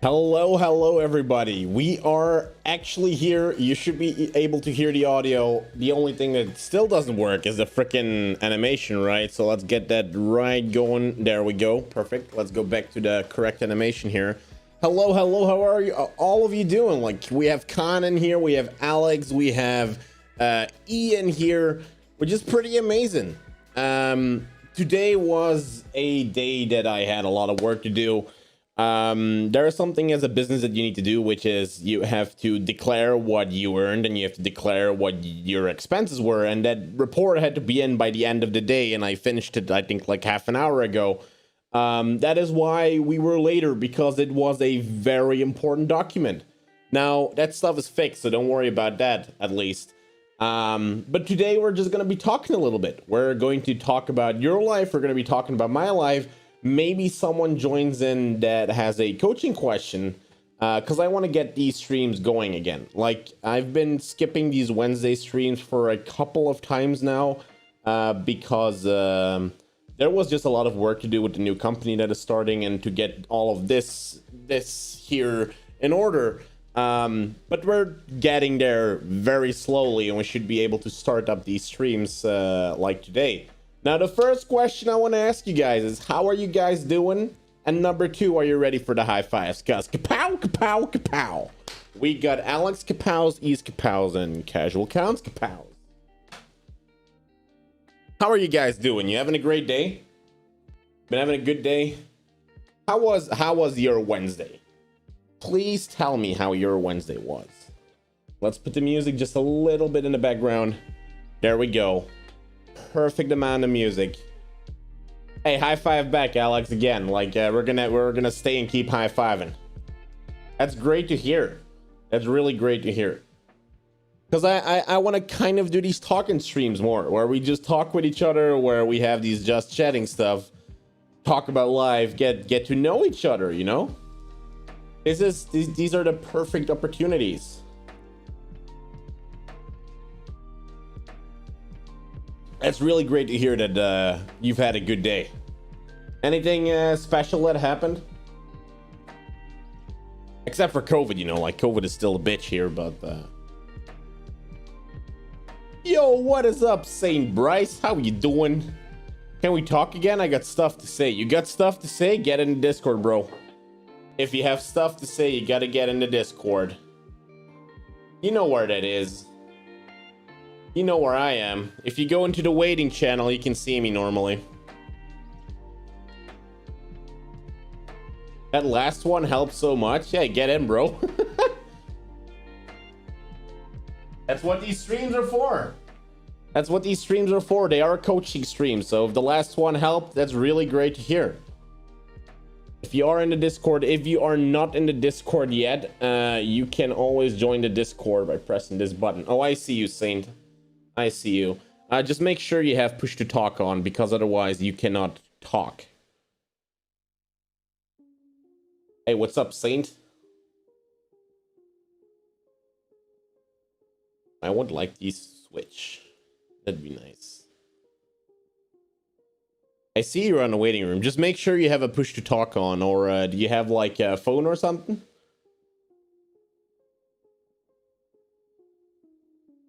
Hello everybody. We are actually here. You should be able to hear the audio. The only thing that still doesn't work is the freaking animation, right? So let's get that right going. There we go. Perfect. Let's go back to the correct animation here. Hello. How are you? All of you doing? Like, we have Khan in here, we have Alex, we have Ian here, which is pretty amazing. Today was a day that I had a lot of work to do. There is something as a business that you need to do, which is you have to declare what you earned and you have to declare what your expenses were, and that report had to be in by the end of the day, and I finished it I think like half an hour ago. That is why we were later, because it was a very important document. Now that stuff is fixed, so don't worry about that, at least. But today we're just going to be talking a little bit. We're going to talk about your life, we're going to be talking about my life. Maybe someone joins in that has a coaching question, because I want to get these streams going again. Like, I've been skipping these Wednesday streams for a couple of times now, because there was just a lot of work to do with the new company that is starting and to get all of this here in order. But we're getting there very slowly, and we should be able to start up these streams like today. Now, the first question I want to ask you guys is, how are you guys doing? And number two, are you ready for the high fives? Cause kapow, kapow, kapow. We got Alex kapows, Ease kapows, and Casual Counts kapows. How are you guys doing? You having a great day? Been having a good day? How was your Wednesday? Please tell me how your Wednesday was. Let's put the music just a little bit in the background. There we go. Perfect amount of music. Hey, high five back, Alex, again. Like, we're gonna stay and keep high fiving. That's great to hear. That's really great to hear. Because I want to kind of do these talking streams more, where we just talk with each other, where we have these just chatting stuff, talk about life, get to know each other, you know? These are the perfect opportunities. It's really great to hear that you've had a good day. Anything special that happened? Except for COVID, you know, like COVID is still a bitch here, but Yo, what is up, Saint Bryce? How you doing? Can we talk again? I got stuff to say. You got stuff to say? Get in the Discord, bro. If you have stuff to say, you gotta get in the Discord. You know where that is. You know where I am. If you go into the waiting channel, you can see me normally. That last one helped so much. Yeah, get in, bro. That's what these streams are for. That's what these streams are for. They are coaching streams. So if the last one helped, that's really great to hear. If you are in the Discord, if you are not in the Discord yet, you can always join the Discord by pressing this button. Oh, I see you, Saint. I see you. Just make sure you have push to talk on, because otherwise you cannot talk. Hey, what's up, Saint? I would like these switch. That'd be nice. I see you're on the waiting room. Just make sure you have a push to talk on, or do you have like a phone or something?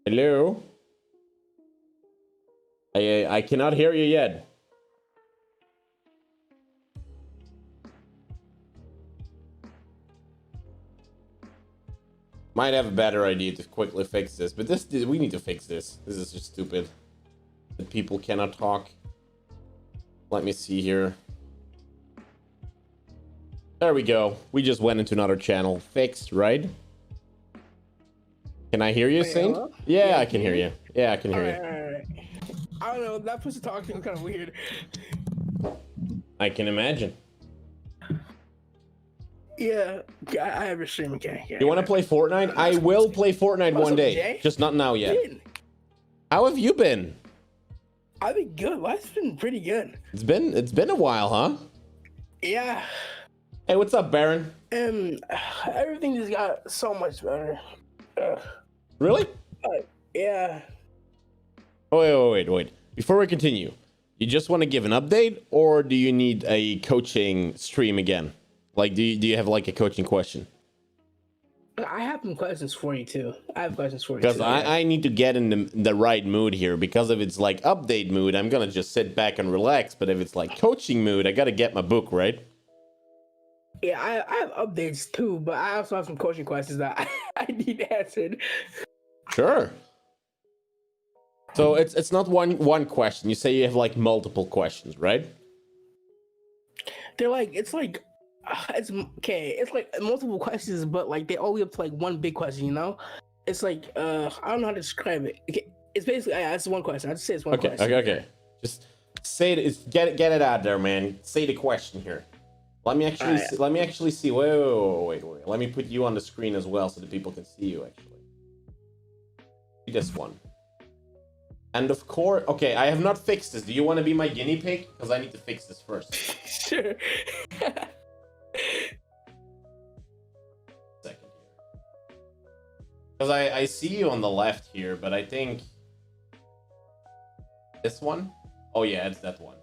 Hello? I cannot hear you yet. Might have a better idea to quickly fix this, but we need to fix this. This is just stupid. That people cannot talk. Let me see here. There we go. We just went into another channel. Fixed, right? Can I hear you, Saint? Yeah, I can hear you. Yeah, I can hear you. Right. I don't know, that push to talk is kind of weird. I can imagine. Yeah, I have a stream again. Yeah, you want to play Fortnite? I will play Fortnite one day. Jay? Just not now yet. How have you been? I've been good. Life's been pretty good. It's been a while, huh? Yeah. Hey, what's up, Baron? Everything just got so much better. Really? Yeah. Oh, wait. Before we continue, you just want to give an update, or do you need a coaching stream again? Like, do you have like a coaching question? I have some questions for you too. I have questions for you Because too. I need to get in the right mood here. Because if it's like update mood, I'm gonna just sit back and relax. But if it's like coaching mood, I gotta get my book, right? Yeah, I have updates too, but I also have some coaching questions that I need answered. Sure. So it's not one question. You say you have like multiple questions, right? They're like it's okay. It's like multiple questions, but like they all lead up to like one big question. You know, it's like I don't know how to describe it. Okay, it's basically it's one question. I just say it's one question. Okay. Just say it. Get it out there, man. Say the question here. Let me actually Alright. let me actually see. Wait. Let me put you on the screen as well so that people can see you actually. This one. And of course, okay, I have not fixed this. Do you want to be my guinea pig? Because I need to fix this first. Sure. Second here. Because I see you on the left here, but I think this one. Oh yeah, it's that one.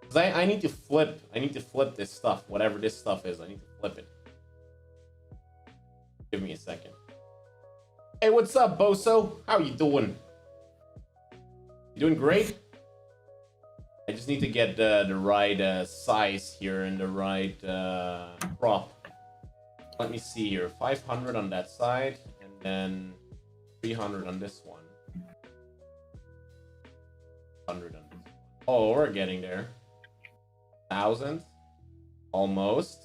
Because I need to flip. I need to flip this stuff. Whatever this stuff is, I need to flip it. Give me a second. Hey, what's up, Boso? How you doing? You doing great? I just need to get the right size here and the right crop. Let me see here. 500 on that side, and then 300 on this one. 100 on this one. Oh, we're getting there. 1,000. Almost.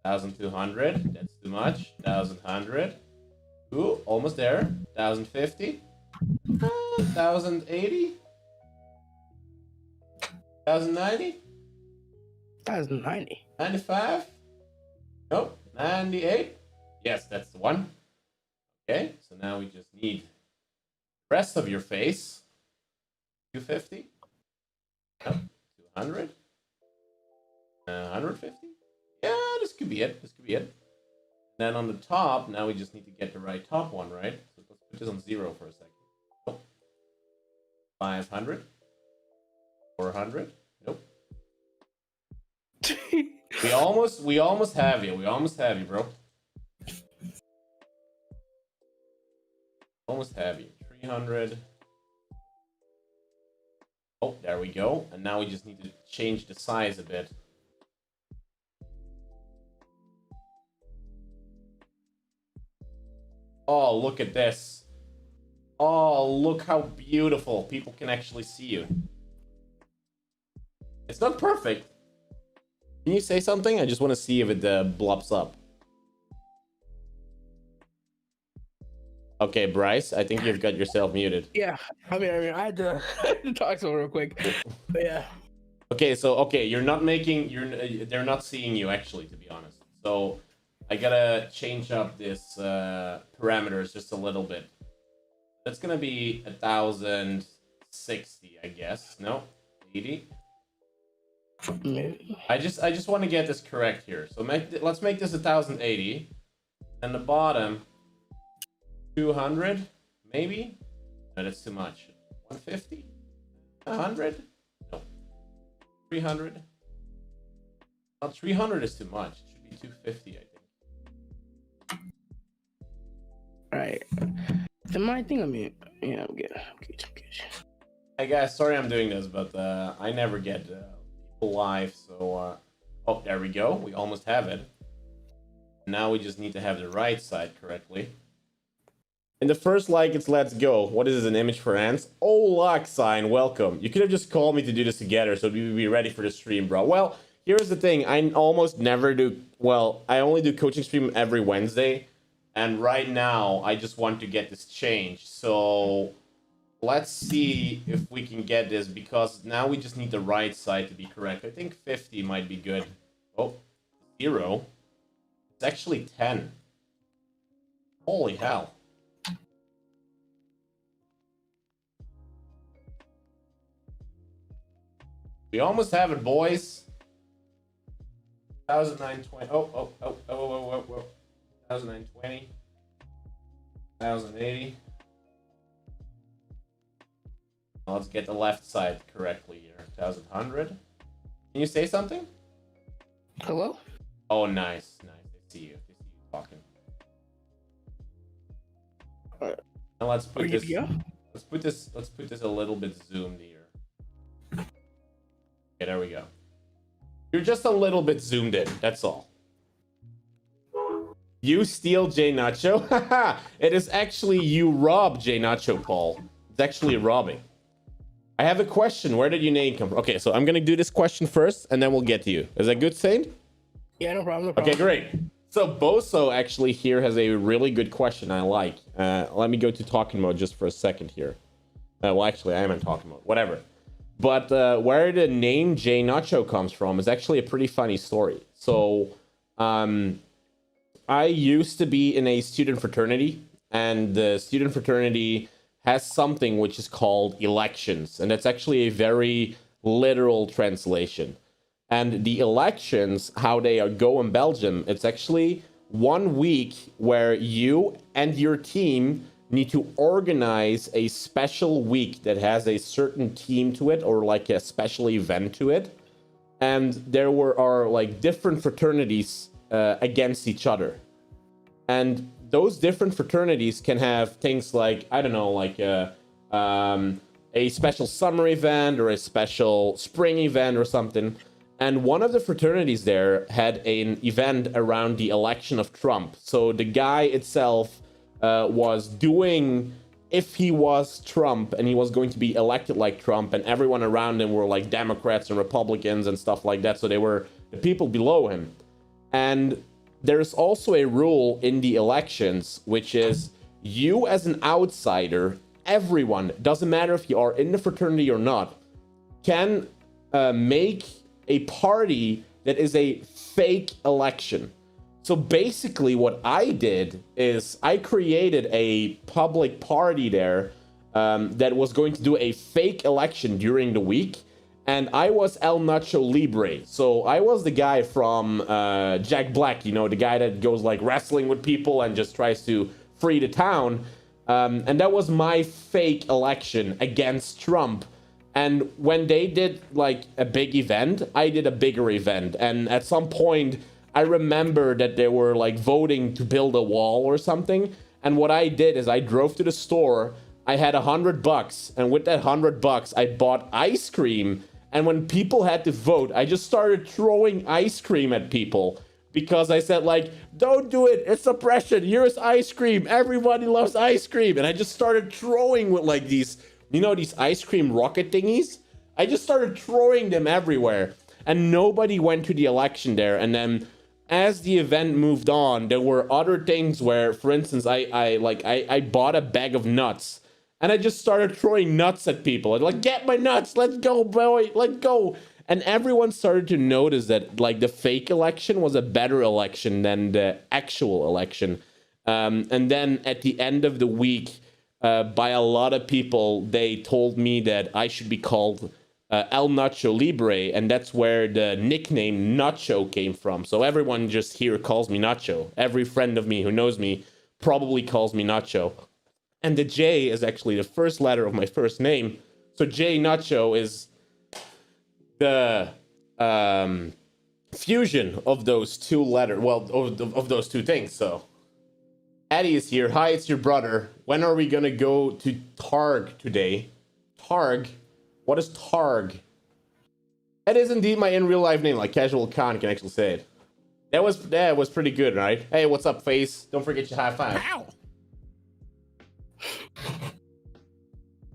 1,200. That's too much. 1,100. Ooh, almost there. 1,050. 1,080. 1,090. 1090. 95. Nope. 98. Yes, that's the one. Okay, so now we just need the rest of your face. 250. Nope. 200. 150. Yeah, this could be it. This could be it. Then on the top, now we just need to get the right top one, right? So let's put this on 0 for a second. Nope. 500. 400. Nope. We almost have you. We almost have you, bro. Almost have you. 300. Oh, there we go. And now we just need to change the size a bit. Oh, look at this. Oh, look how beautiful. People can actually see you. It's not perfect. Can you say something? I just want to see if it blobs up. Okay, Bryce, I think you've got yourself muted. Yeah, I mean, I had to, talk to him real quick. But yeah. Okay, so you're not making they're not seeing you actually, to be honest. So I gotta change up this parameters just a little bit. That's gonna be 1,060, I guess. No, 80. Maybe. I just want to get this correct here. So let's make this 1,080, and the bottom 200, maybe. No, that's too much. 150, 100. No, 300. Well, 300 is too much. It should be 250, I think. All right. The my thing. I mean, yeah, I'm good. Hey guys, sorry I'm doing this, but I never get people live. So oh, there we go. We almost have it. Now we just need to have the right side correctly. In the first like, it's let's go. What is this, an image for ants? Oh, luck sign, welcome. You could have just called me to do this together so we would be ready for the stream, bro. Well, here's the thing. I almost never do, well, I only do coaching stream every Wednesday. And right now, I just want to get this changed. So let's see if we can get this, because now we just need the right side to be correct. I think 50 might be good. Oh, 0. It's actually 10. Holy hell. We almost have it, boys. 1,920. Oh. 1,920. 1,080. Now let's get the left side correctly here. 1,100. Can you say something? Hello? Oh, nice. I see you. Talking. Now let's put this. Let's put this a little bit zoomed here. Okay, there we go. You're just a little bit zoomed in. That's all. You steal JNacho? It is actually you rob JNacho, Paul. It's actually robbing. I have a question. Where did your name come from? Okay, so I'm gonna do this question first, and then we'll get to you. Is that good, Saint? Yeah, no problem. Okay, great. So Boso actually here has a really good question I like. Let me go to talking mode just for a second here. Well, actually, I am in talking mode. Whatever. But where the name JNacho comes from is actually a pretty funny story. So, I used to be in a student fraternity, and the student fraternity has something which is called elections, and it's actually a very literal translation. And the elections, how they go in Belgium, it's actually 1 week where you and your team need to organize a special week that has a certain team to it, or like a special event to it. And there are like different fraternities against each other. And those different fraternities can have things like, I don't know, like a special summer event or a special spring event or something. And one of the fraternities there had an event around the election of Trump. So the guy itself was doing, if he was Trump and he was going to be elected like Trump, and everyone around him were like Democrats and Republicans and stuff like that. So they were the people below him. And there's also a rule in the elections, which is you as an outsider, everyone, doesn't matter if you are in the fraternity or not, can make a party that is a fake election. So basically what I did is I created a public party there that was going to do a fake election during the week. And I was El Nacho Libre. So I was the guy from Jack Black, you know, the guy that goes like wrestling with people and just tries to free the town. And that was my fake election against Trump. And when they did like a big event, I did a bigger event. And at some point, I remember that they were like voting to build a wall or something. And what I did is I drove to the store. I had $100. And with that $100, I bought ice cream. And when people had to vote, I just started throwing ice cream at people. Because I said like, don't do it, it's oppression, here's ice cream, everybody loves ice cream. And I just started throwing with like these, you know, these ice cream rocket thingies? I just started throwing them everywhere. And nobody went to the election there. And then as the event moved on, there were other things where, for instance, I bought a bag of nuts. And I just started throwing nuts at people. I'd like, get my nuts, let's go, boy, let's go. And everyone started to notice that like the fake election was a better election than the actual election. And then at the end of the week, by a lot of people, they told me that I should be called El Nacho Libre. And that's where the nickname Nacho came from. So everyone just here calls me Nacho. Every friend of me who knows me probably calls me Nacho. And the J is actually the first letter of my first name. So JNacho is the fusion of those two letters. Well, of those two things. So Eddie is here. Hi, it's your brother. When are we going to go to Targ today? Targ? What is Targ? That is indeed my in real life name. Like Casual Khan can actually say it. That was pretty good, right? Hey, what's up, face? Don't forget your high five. Ow!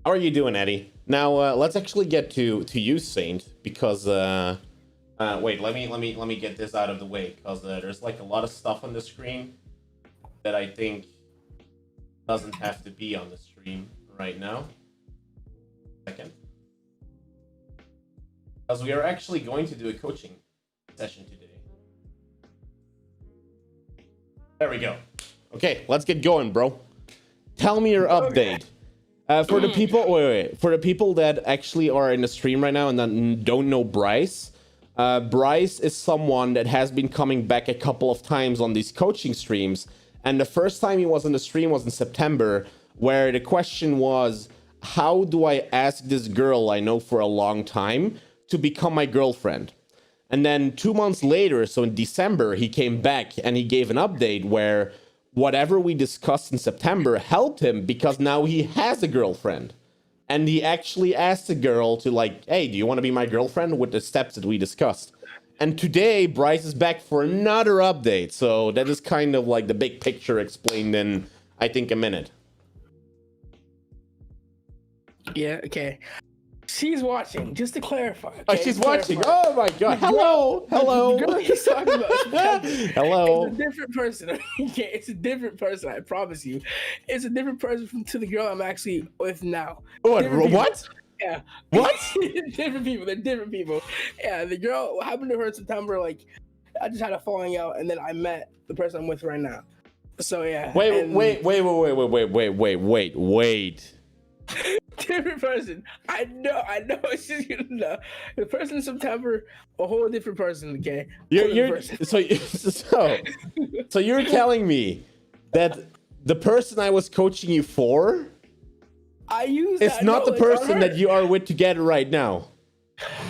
How are you doing, Eddie? Now let's actually get to you, Saint, because wait, let me get this out of the way, because there's like a lot of stuff on the screen that I think doesn't have to be on the stream right now. Second, because we are actually going to do a coaching session today. There we go. Okay, let's get going, bro. Tell me your update. For the people, for the people that actually are in the stream right now and don't know Bryce, Bryce is someone that has been coming back a couple of times on these coaching streams. And the first time he was on the stream was in September, where the question was, how do I ask this girl I know for a long time to become my girlfriend? And then 2 months later, so in December, he came back and he gave an update where whatever we discussed in September helped him because now he has a girlfriend. And he actually asked the girl to like, hey, do you want to be my girlfriend with the steps that we discussed? And today, Bryce is back for another update. So that is kind of like the big picture explained in, I think, a minute. Yeah, okay. She's watching, just to clarify. Okay? Oh, she's watching. Oh my god. Hello. Hello. The girl he's talking about. Hello. It's a different person. Okay, it's a different person, I promise you. It's a different person to the girl I'm actually with now. What? Yeah. What? Different people. They're different people. Yeah, the girl, what happened to her in September, like, I just had a falling out, and then I met the person I'm with right now. So, yeah. Wait. Different person. I know. It's just, you know, the person in September, a whole different person. Okay. So you're telling me that the person I was coaching you for, it's not the person that you are with together right now.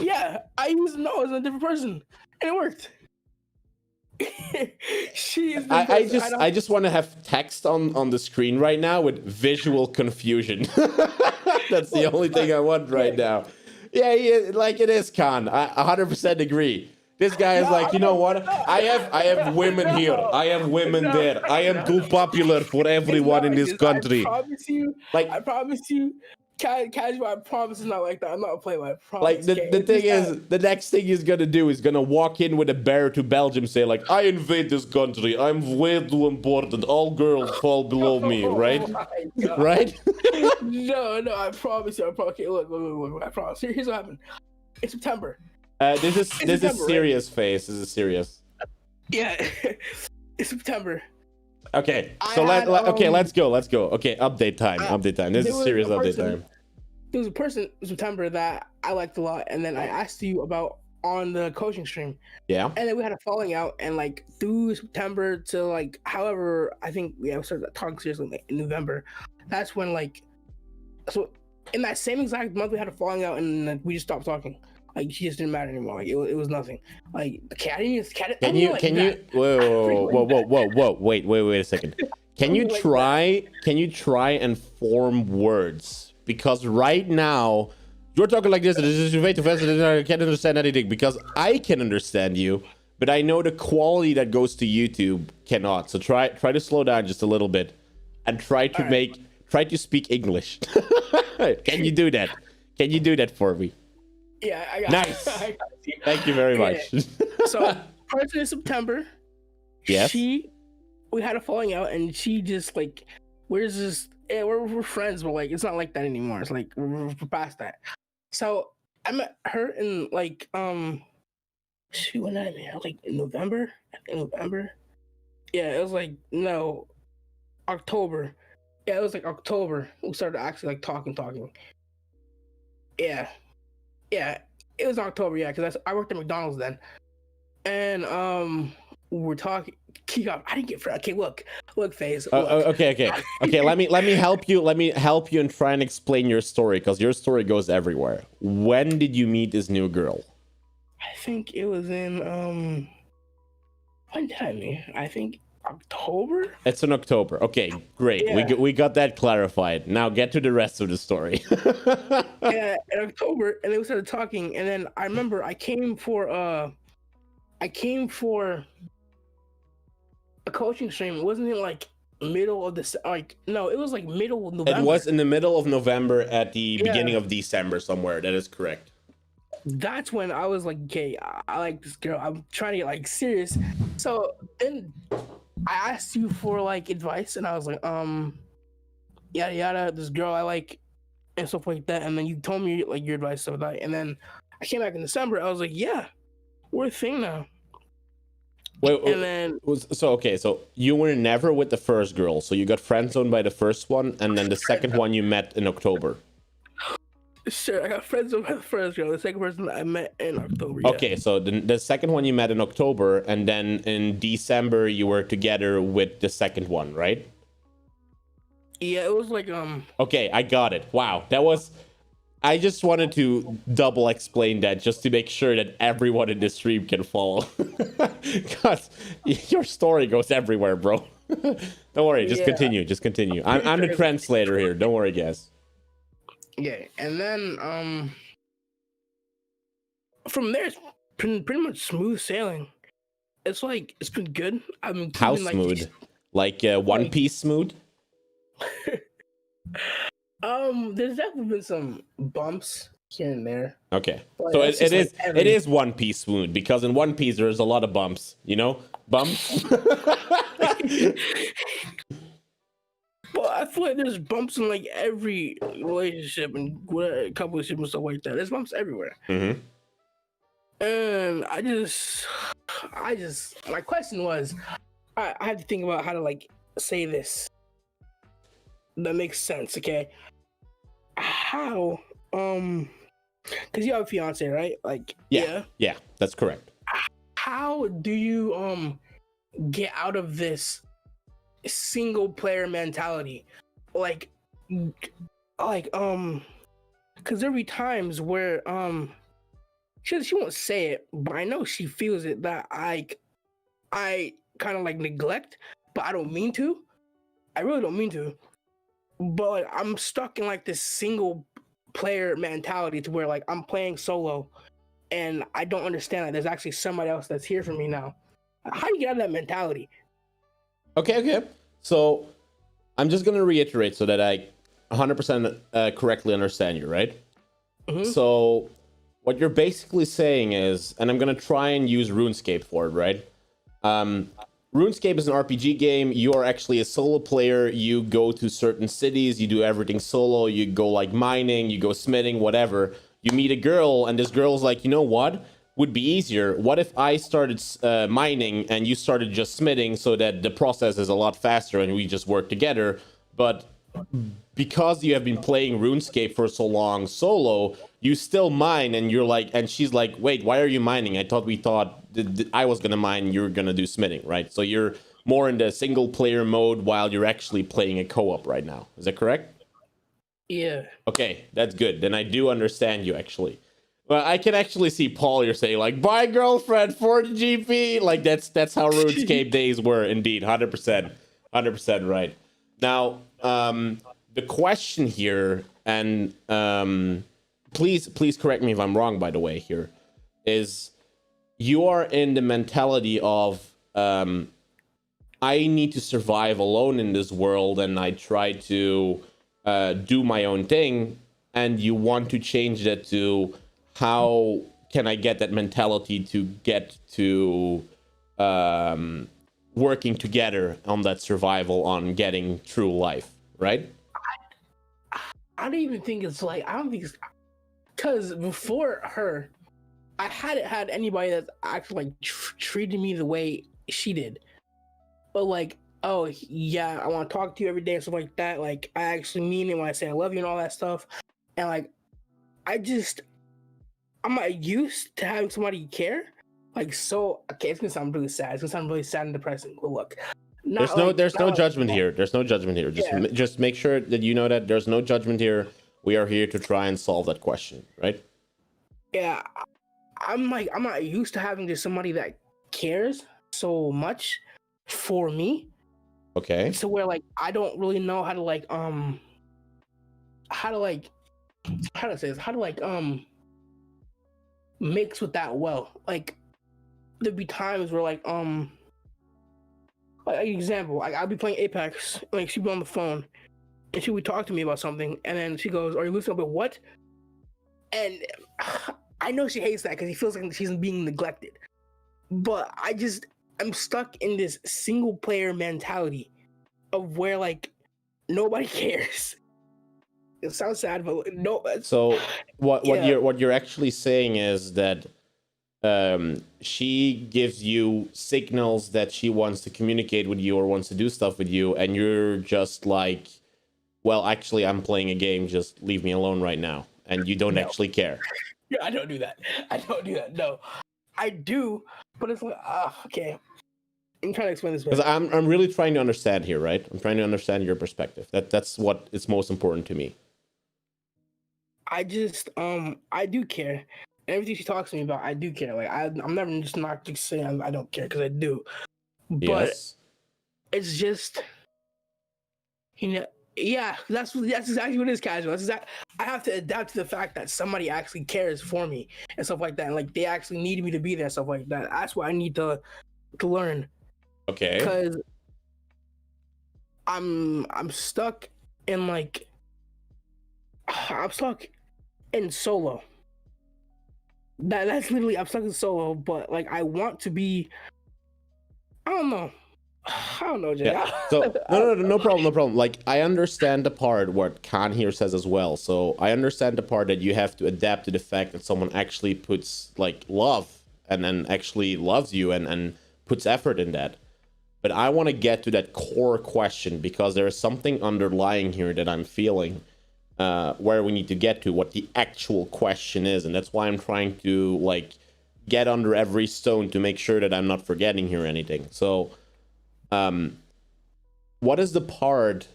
Yeah, I used it's a different person, and it worked. I just want to have text on the screen right now with visual confusion. That's the only thing I want right now. Yeah, like it is, Khan. I 100% agree. This guy is like, you know what? I have women here. I have women there. I am too popular for everyone in this country. I promise you. Casual, I promise it's not like that. I'm not playing by promise. Like the thing is, the next thing he's gonna do is gonna walk in with a bear to Belgium, say like, I invade this country. I'm way too important. All girls fall below me, right? Right? No, I promise you. Okay, look. I promise. Here's what happened. It's September. This is serious, right? Face. This is serious. Yeah, it's September. Okay, so let's go. Okay, update time. This is serious update time. There was a person in September that I liked a lot, and then I asked you about on the coaching stream. Yeah. And then we had a falling out, and like through September to like, however, I think we started talking seriously like, in November. That's when so in that same exact month we had a falling out, and like, we just stopped talking. Like she just didn't matter anymore. Like it was nothing. Like the cat. Can you? Whoa! Wait a second. Can you try and form words? Because right now you're talking like this. This is way too fast. I can't understand anything. Because I can understand you, but I know the quality that goes to YouTube cannot. So try to slow down just a little bit, and try to speak English. Can you do that? Can you do that for me? Yeah, I got nice. I got Thank you very much. So, person in September, yes, we had a falling out, and she just like, we're friends, but like, it's not like that anymore. It's like we're past that. So I met her in like, she went at me like in November. I think November. Yeah, it was like October. Yeah, it was like October. We started actually like talking. Yeah, it was October, yeah, because I worked at McDonald's then. And we were talking. I didn't get okay, look, FaZe. Okay. Let me help you. Let me help you and try and explain your story, because your story goes everywhere. When did you meet this new girl? I think it was in when did I meet? I think October. It's in October. Okay, great. Yeah. We got that clarified. Now get to the rest of the story. Yeah, in October, and then we started talking, and then I remember I came for a coaching stream. Wasn't it like middle of this? Like no, it was like middle of November. It was in the middle of November at the beginning of December somewhere. That is correct. That's when I was like, okay, I like this girl. I'm trying to get like serious. So then I asked you for like advice, and I was like, yada yada, this girl I like, and stuff like that. And then you told me like your advice, stuff like that. And then I came back in December. I was like, yeah, we're a thing now. Wait, and then so you were never with the first girl, so you got friend zoned by the first one, and then the second one you met in October. Sure, I got friends with the first girl. The second person I met in October. Yeah. Okay, so the second one you met in October, and then in December you were together with the second one, right? Yeah, it was like Okay, I got it. Wow, that was I just wanted to double explain that just to make sure that everyone in this stream can follow. Because your story goes everywhere, bro. Don't worry, just continue. Just continue. I'm the translator here. Don't worry, guys. Yeah, and then from there, it's pretty much smooth sailing. It's like it's been good. I've been How keeping, smooth? Like One Piece smooth? There's definitely been some bumps here and there. Okay, But so that's it just like is every- it is One Piece smooth, because in One Piece there's a lot of bumps. You know, bumps. Well, I feel like there's bumps in like every relationship and couple and stuff like that. There's bumps everywhere. Mm-hmm. And I just, my question was, I have to think about how to like say this that makes sense. Okay, how, because you have a fiance, right? Like, Yeah, that's correct. How do you get out of this single player mentality? Like, because there'll be times where she won't say it, but I know she feels it, that I kind of like neglect, but I don't mean to. I really don't mean to. But like, I'm stuck in like this single player mentality to where like I'm playing solo and I don't understand that there's actually somebody else that's here for me now. How do you get out of that mentality? Okay. So I'm just gonna reiterate so that I 100% correctly understand you, right? Mm-hmm. So what you're basically saying is, and I'm gonna try and use RuneScape for it, right? RuneScape is an RPG game. You are actually a solo player. You go to certain cities. You do everything solo. You go like mining. You go smithing, whatever. You meet a girl, and this girl's like, you know what? Would be easier. What if I started mining and you started just smithing, so that the process is a lot faster and we just work together? But because you have been playing RuneScape for so long solo, you still mine, and you're like, and she's like, wait, why are you mining? I thought I was gonna mine, you're gonna do smithing, right? So you're more in the single player mode while you're actually playing a co-op right now. Is that correct? Yeah. Okay, that's good. Then I do understand you, actually. Well, I can actually see Paul, you're saying like, bye girlfriend for the GP. Like that's how RuneScape days were, indeed. 100%. 100% right. Now, the question here, and please correct me if I'm wrong, by the way, here, is you are in the mentality of I need to survive alone in this world, and I try to do my own thing, and you want to change that to how can I get that mentality to get to working together on that survival, on getting through life, right? I don't even think it's like, I don't think it's, because before her, I hadn't had anybody that's actually like treated me the way she did. But like, oh yeah, I want to talk to you every day and stuff like that. Like, I actually mean it when I say I love you and all that stuff. And like, I'm not used to having somebody care. Like, so okay, it's gonna sound really sad. It's gonna sound really sad and depressing. But look, There's no judgment here. There's no judgment here. Just make sure that you know that there's no judgment here. We are here to try and solve that question, right? Yeah, I'm not used to having just somebody that cares so much for me. Okay. So where like I don't really know how to like mix with that well. Like there'd be times where like an example, I'll be playing Apex, like she'd be on the phone and she would talk to me about something, and then she goes, "Are you listening?" But what? And I know she hates that because he feels like she's being neglected. But I'm stuck in this single player mentality of where like nobody cares. It sounds sad, but no. So what you're actually saying is that she gives you signals that she wants to communicate with you or wants to do stuff with you, and you're just like, well, actually, I'm playing a game. Just leave me alone right now, and you don't actually care. Yeah, I don't do that. No, I do, but it's like, okay. I'm trying to explain this. Because I'm really trying to understand here, right? I'm trying to understand your perspective. That's what is most important to me. I just I do care. Everything she talks to me about, I do care. Like I'm never just not just saying I don't care because I do. But Yes. it's just yeah, that's exactly what it is, casual. I have to adapt to the fact that somebody actually cares for me and stuff like that. And like they actually need me to be there and stuff like that. That's what I need to learn. Okay. Because I'm stuck in like I'm stuck in solo. That's literally I'm stuck in solo, but like I want to be I don't know. I don't know, Jay. Yeah. So no problem, no problem. Like I understand the part what Khan here says as well. So I understand the part that you have to adapt to the fact that someone actually puts like love and then actually loves you and puts effort in that. But I want to get to that core question because there is something underlying here that I'm feeling where we need to get to what the actual question is. And that's why I'm trying to like get under every stone to make sure that I'm not forgetting here anything. So what is the part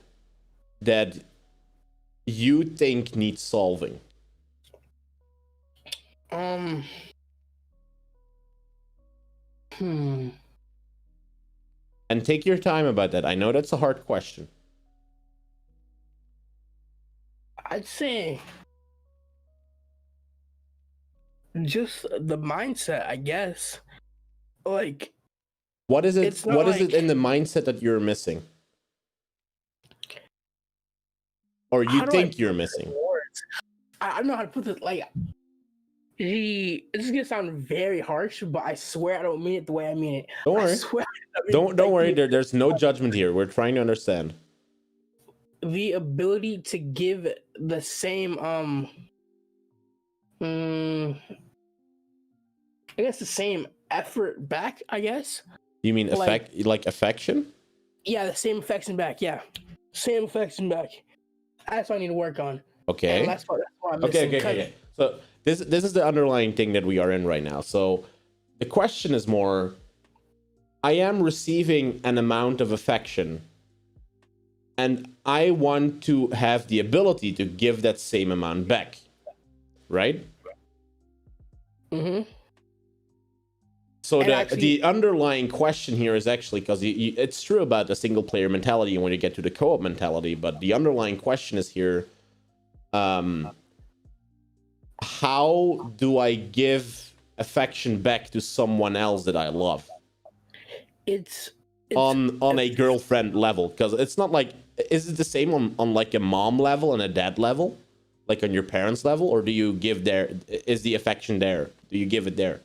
that you think needs solving? Hmm. And take your time about that. I know that's a hard question. I'd say just the mindset, I guess. Like What is it? it's not What is like it in the mindset that you're missing? Or you how do I think you're put this in missing? words? I don't know how to put this. Like this is gonna sound very harsh, but I swear I don't mean it the way I mean it. Don't I worry. swear. I mean, Don't like worry. There's no judgment here. We're trying to understand. the ability to give the same mm, I guess the same effort back, I guess. You mean Like like affection? yeah, the same affection back, yeah. Same affection back. That's what I need to work on. And Okay. that's what I'm Okay, missing. okay, okay, okay. So this is the underlying thing that we are in right now. So the question is more, I am receiving an amount of affection, and I want to have the ability to give that same amount back, right? Mm-hmm. So And the underlying question here is actually because it's true about the single player mentality when you get to the co-op mentality, but the underlying question is here, how do I give affection back to someone else that I love it's on a girlfriend level? Because it's not like, is it the same on like a mom level and a dad level, like on your parents level, or do you give there? Is the affection there? Do you give it there?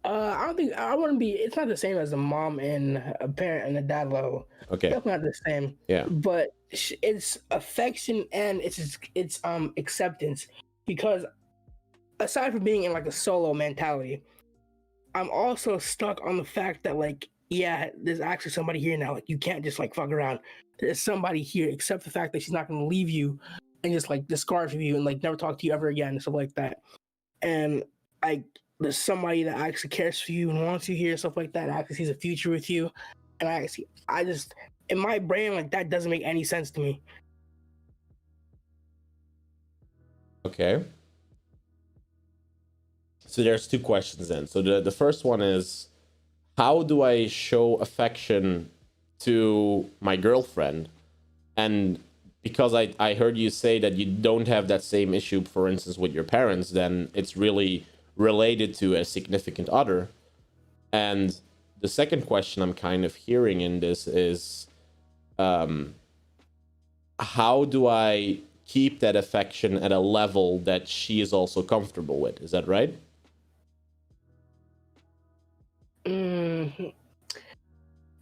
I don't think I want to be. It's not the same as a mom and a parent and a dad level. Okay. Definitely not the same. Yeah. But it's affection and it's acceptance because aside from being in like a solo mentality, I'm also stuck on the fact that like yeah, there's actually somebody here now. Like you can't just like fuck around. There's somebody here. Accept the fact that she's not going to leave you and just like discard from you and like never talk to you ever again and stuff like that. And like there's somebody that actually cares for you and wants you here and stuff like that, and actually sees a future with you. And I just in my brain like that doesn't make any sense to me. Okay. So there's two questions then. So the first one is, how do I show affection to my girlfriend? And because I heard you say that you don't have that same issue, for instance, with your parents, then it's really related to a significant other. And the second question I'm kind of hearing in this is, how do I keep that affection at a level that she is also comfortable with? Is that right?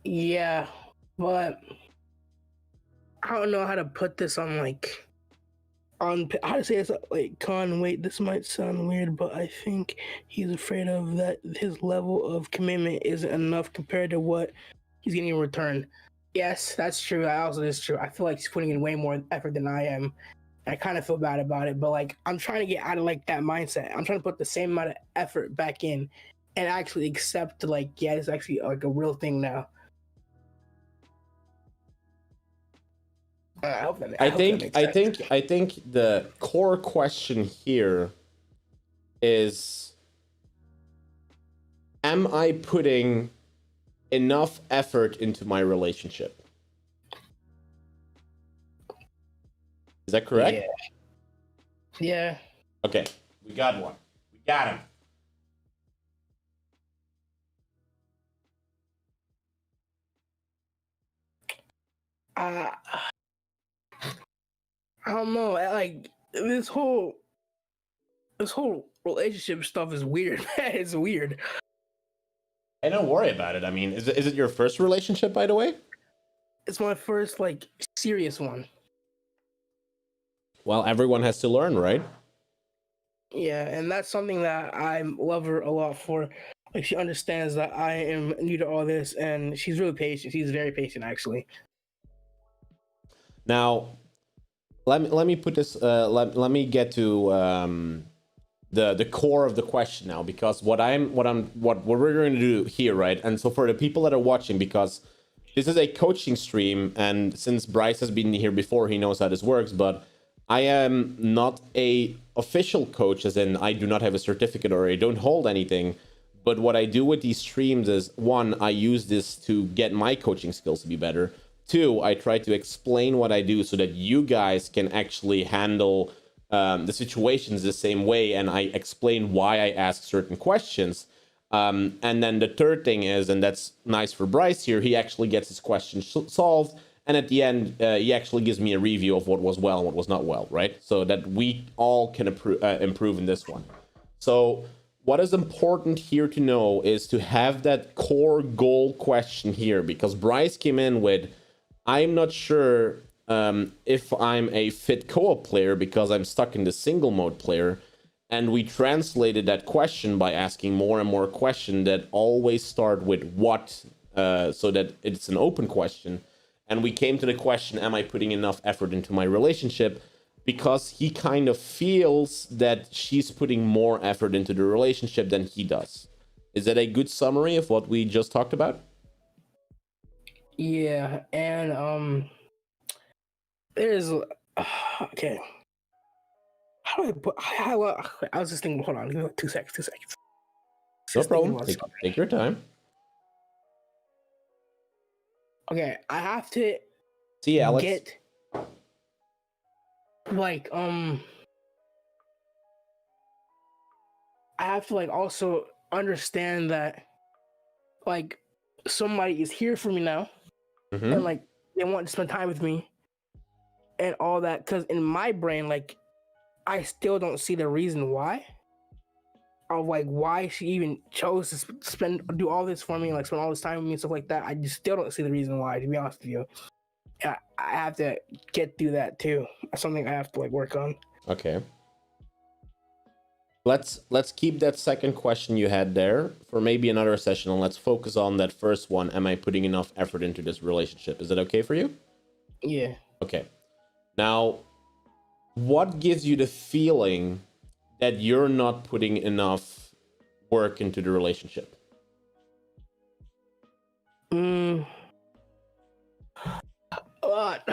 Yeah, but I don't know how to put this on like on how to say this like wait, this might sound weird, but I think he's afraid of that his level of commitment isn't enough compared to what he's getting in return. Yes, that's true. That also is true. I feel like he's putting in way more effort than I am. I kind of feel bad about it, but like I'm trying to get out of like that mindset. I'm trying to put the same amount of effort back in and actually accept like yeah, it's actually like a real thing now. I think the core question here is, am I putting enough effort into my relationship? Is that correct? Yeah. Okay, we got one. We got him. I don't know. Like this whole relationship stuff is weird. It's weird. Hey, don't worry about it. I mean, is it your first relationship, by the way? It's my first like serious one. Well, everyone has to learn, right? Yeah, and that's something that I love her a lot for. Like she understands that I am new to all this, and she's really patient. She's very patient, actually. Now, let me put this. Let me get to the core of the question now, because what we're going to do here, right? And so for the people that are watching, because this is a coaching stream, and since Bryce has been here before, he knows how this works. But I am not a official coach, as in I do not have a certificate or I don't hold anything. But what I do with these streams is, one, I use this to get my coaching skills to be better. Two, I try to explain what I do so that you guys can actually handle the situations the same way, and I explain why I ask certain questions. And then the third thing is, and that's nice for Bryce here, he actually gets his question solved. And at the end, he actually gives me a review of what was well and what was not well, right? So that we all can improve in this one. So what is important here to know is to have that core goal question here, because Bryce came in with, I'm not sure if I'm a fit co-op player because I'm stuck in the single mode player. And we translated that question by asking more and more questions that always start with what, so that it's an open question. And we came to the question, am I putting enough effort into my relationship? Because he kind of feels that she's putting more effort into the relationship than he does. Is that a good summary of what we just talked about? Yeah, and there's okay. How do I put? I was just thinking. Hold on, give me 2 seconds. 2 seconds. No Just thinking problem. about Take your time. Okay, I have to See, Alex. get like I have to like also understand that like somebody is here for me now, and like they want to spend time with me and all that. Because in my brain, like I still don't see the reason why. Of like why she even chose to do all this for me, like spend all this time with me and stuff like that. I just still don't see the reason why, to be honest with you. And I have to get through that too. That's something I have to like work on. Okay. Let's keep that second question you had there for maybe another session, and let's focus on that first one. Am I putting enough effort into this relationship? Is that okay for you? Yeah. Okay. Now, what gives you the feeling that you're not putting enough work into the relationship? A lot.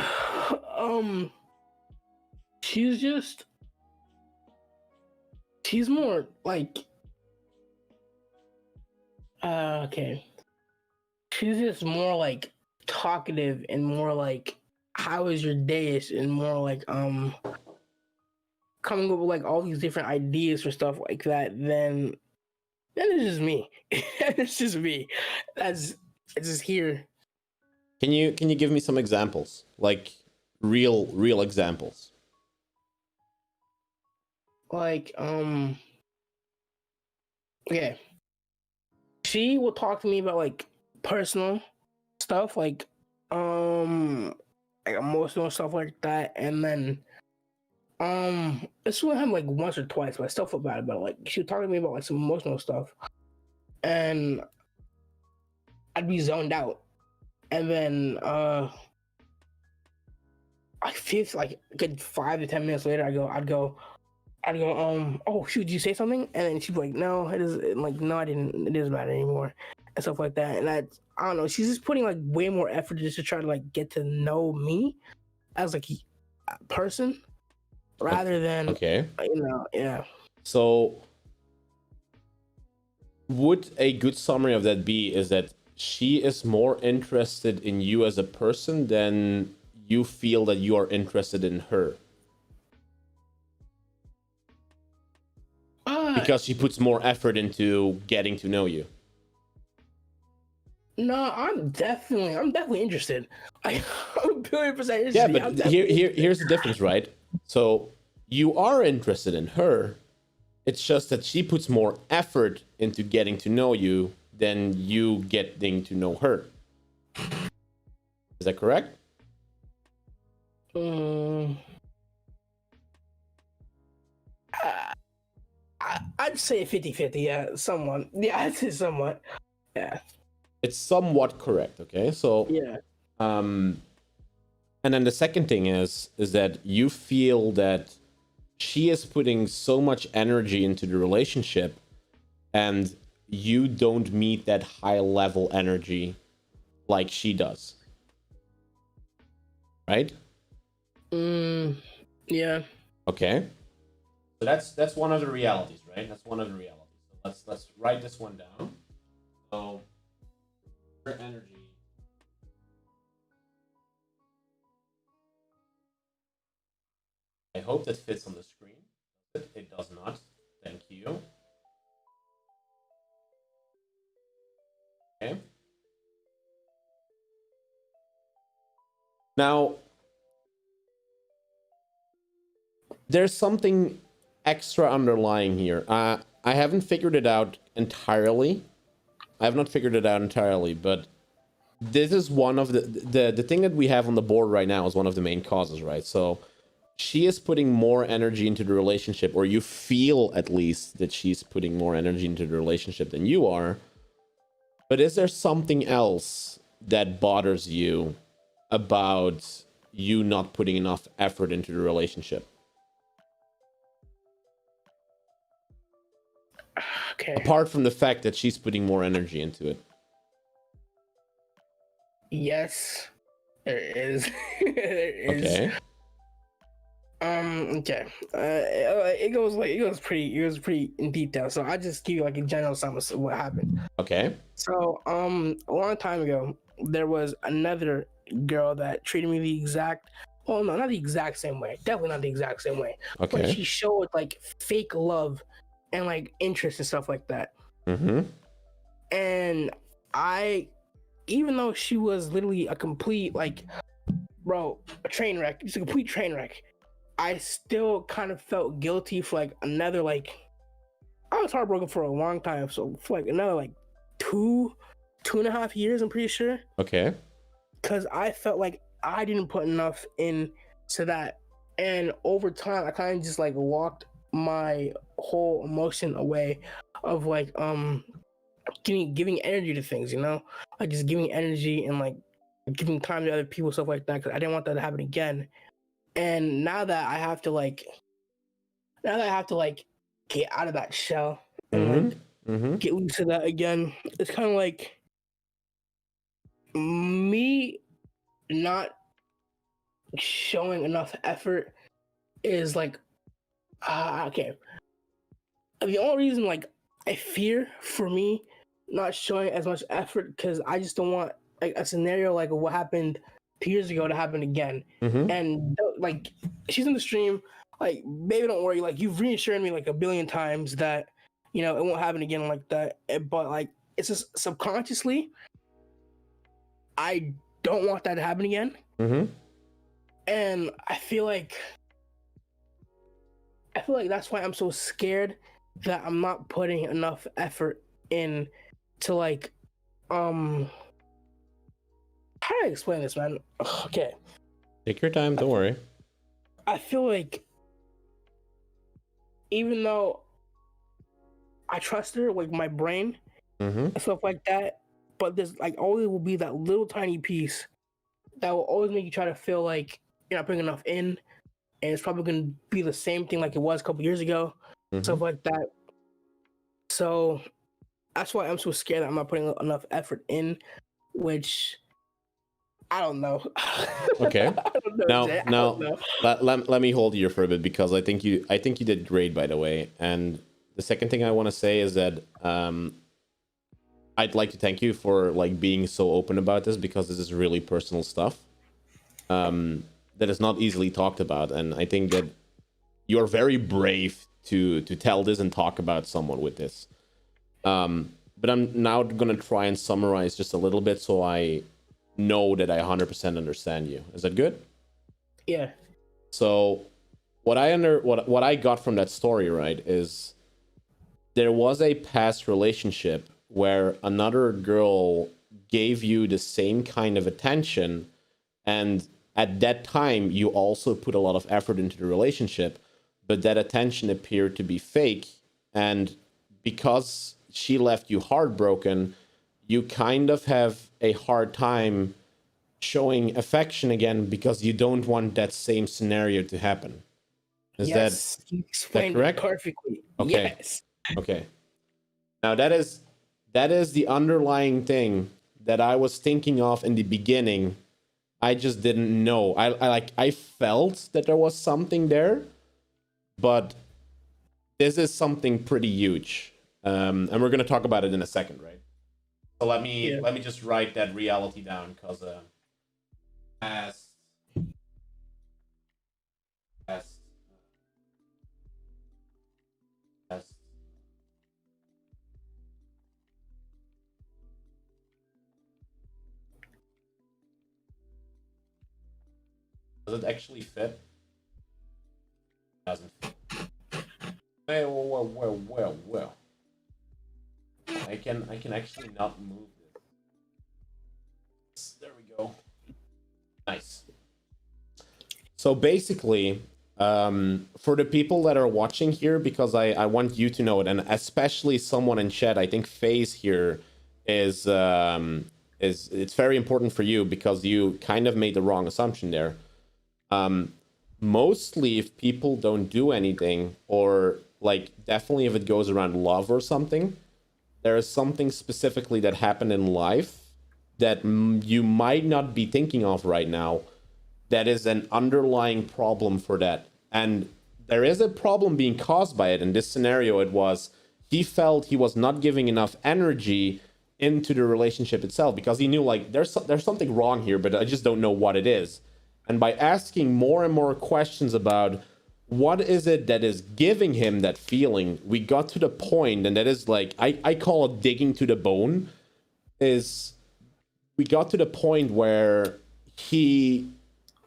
She's more like okay. She's just more like talkative and more like how was your day, and more like coming up with like all these different ideas for stuff like that. Then it's just me. It's just me. It's just here. Can you give me some examples, like real examples? Like okay. She will talk to me about like personal stuff, like emotional stuff like that, and then this will happen like once or twice, but I still feel bad about it. Like she would talk to me about like some emotional stuff, and I'd be zoned out, and then I feel like a good 5 to 10 minutes later, I'd go, oh shoot, did you say something? And then she'd be like, no, it is like, no, I didn't, it doesn't matter anymore, and stuff like that. And I don't know, she's just putting like way more effort just to try to like get to know me as like a person rather than Okay. yeah. So would a good summary of that be is that she is more interested in you as a person than you feel that you are interested in her? Because she puts more effort into getting to know you. No, I'm definitely interested. I'm a billion percent Yeah, interested. but here's the difference, right? So you are interested in her. It's just that she puts more effort into getting to know you than you getting to know her. Is that correct? I'd say 50-50, yeah, somewhat. Yeah, I'd say somewhat. Yeah. It's somewhat correct, okay? So Yeah. and then the second thing is that you feel that she is putting so much energy into the relationship and you don't meet that high level energy like she does. Right? Yeah. Okay. So that's one of the realities, right? That's one of the realities. So let's write this one down. So her energy. I hope that fits on the screen. It does not. Thank you. Okay. Now, there's something extra underlying here. I haven't figured it out entirely. I have not figured it out entirely, but this is one of the thing that we have on the board right now is one of the main causes, right? So she is putting more energy into the relationship, or you feel at least that she's putting more energy into the relationship than you are. But is there something else that bothers you about you not putting enough effort into the relationship? Okay. Apart from the fact that she's putting more energy into it. Yes, there is. There is. Okay. Okay. It goes pretty in detail. So I just give you like a general summary of what happened. Okay. So a long time ago, there was another girl that treated me the exact. Well, no, not the exact same way. Definitely not the exact same way. Okay. But she showed like fake love and like interest and stuff like that. Mm-hmm. And I, even though she was literally a complete like, bro, a train wreck. It's a complete train wreck. I still kind of felt guilty for like another like. I was heartbroken for a long time, so for like another like 2.5 years, I'm pretty sure. Okay. Because I felt like I didn't put enough into that, and over time, I kind of just like walked my whole emotion away of like giving energy to things, like just giving energy and like giving time to other people, stuff like that. Because I didn't want that to happen again. And now that I have to like get out of that shell and like get loose to that again, it's kind of like me not showing enough effort is like okay. The only reason like I fear for me not showing as much effort because I just don't want like a scenario like what happened 2 years ago to happen again. And like she's in the stream, like baby, don't worry. Like you've reassured me like a billion times that it won't happen again like that. But like it's just subconsciously, I don't want that to happen again. And I feel like that's why I'm so scared that I'm not putting enough effort in to like how do I explain this, man? Okay. Take your time, don't worry. I feel like even though I trust her, like my brain and stuff like that, but there's like always will be that little tiny piece that will always make you try to feel like you're not putting enough in, and it's probably gonna be the same thing like it was a couple years ago, stuff like that. So that's why I'm so scared that I'm not putting enough effort in, which I don't know. Okay. I don't know, Jay. I don't know. Let me hold you for a bit, because I think you did great, by the way. And the second thing I want to say is that I'd like to thank you for like being so open about this, because this is really personal stuff that is not easily talked about. And I think that you're very brave to tell this and talk about someone with this. But I'm now gonna try and summarize just a little bit, so I know that I 100% understand you. Is that good? Yeah. So what I got from that story, right, is there was a past relationship where another girl gave you the same kind of attention, and at that time you also put a lot of effort into the relationship, but that attention appeared to be fake. And because she left you heartbroken, you kind of have a hard time showing affection again, because you don't want that same scenario to happen. Is Yes, you explained correct? it perfectly. Okay. Yes. Okay. Now that is the underlying thing that I was thinking of in the beginning. I just didn't know. I felt that there was something there, but this is something pretty huge. And we're gonna talk about it in a second, right? So let me just write that reality down, because past past past. Does it actually fit? Doesn't fit. Well. I can actually not move this. There we go. Nice. So basically, for the people that are watching here, because I want you to know it, and especially someone in chat, I think FaZe here is it's very important for you, because you kind of made the wrong assumption there. Mostly if people don't do anything, or like definitely if it goes around love or something, there is something specifically that happened in life that you might not be thinking of right now, that is an underlying problem for that. And there is a problem being caused by it. In this scenario, it was he felt he was not giving enough energy into the relationship itself, because he knew like there's something wrong here, but I just don't know what it is. And by asking more and more questions about what is it that is giving him that feeling, we got to the point, and that is like I call it digging to the bone, is we got to the point where he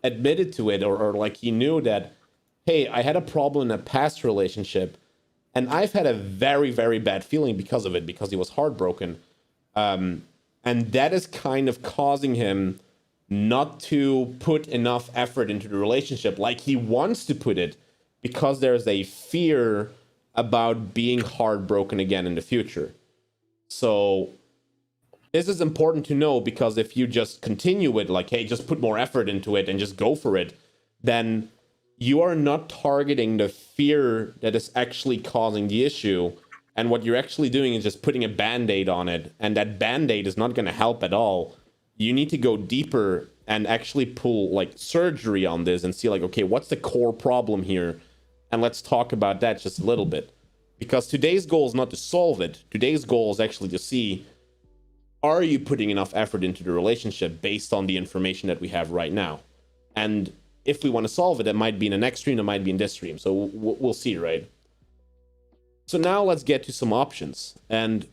admitted to it, or like he knew that, hey, I had a problem in a past relationship, and I've had a very, very bad feeling because of it, because he was heartbroken. And that is kind of causing him not to put enough effort into the relationship like he wants to put it, because there's a fear about being heartbroken again in the future. So this is important to know, because if you just continue it like, hey, just put more effort into it and just go for it, then you are not targeting the fear that is actually causing the issue. And what you're actually doing is just putting a band-aid on it. And that band-aid is not going to help at all. You need to go deeper and actually pull like surgery on this and see like, okay, what's the core problem here? And let's talk about that just a little bit. Because today's goal is not to solve it. Today's goal is actually to see, are you putting enough effort into the relationship based on the information that we have right now? And if we want to solve it, it might be in the next stream, it might be in this stream. So we'll see, right? So now let's get to some options. And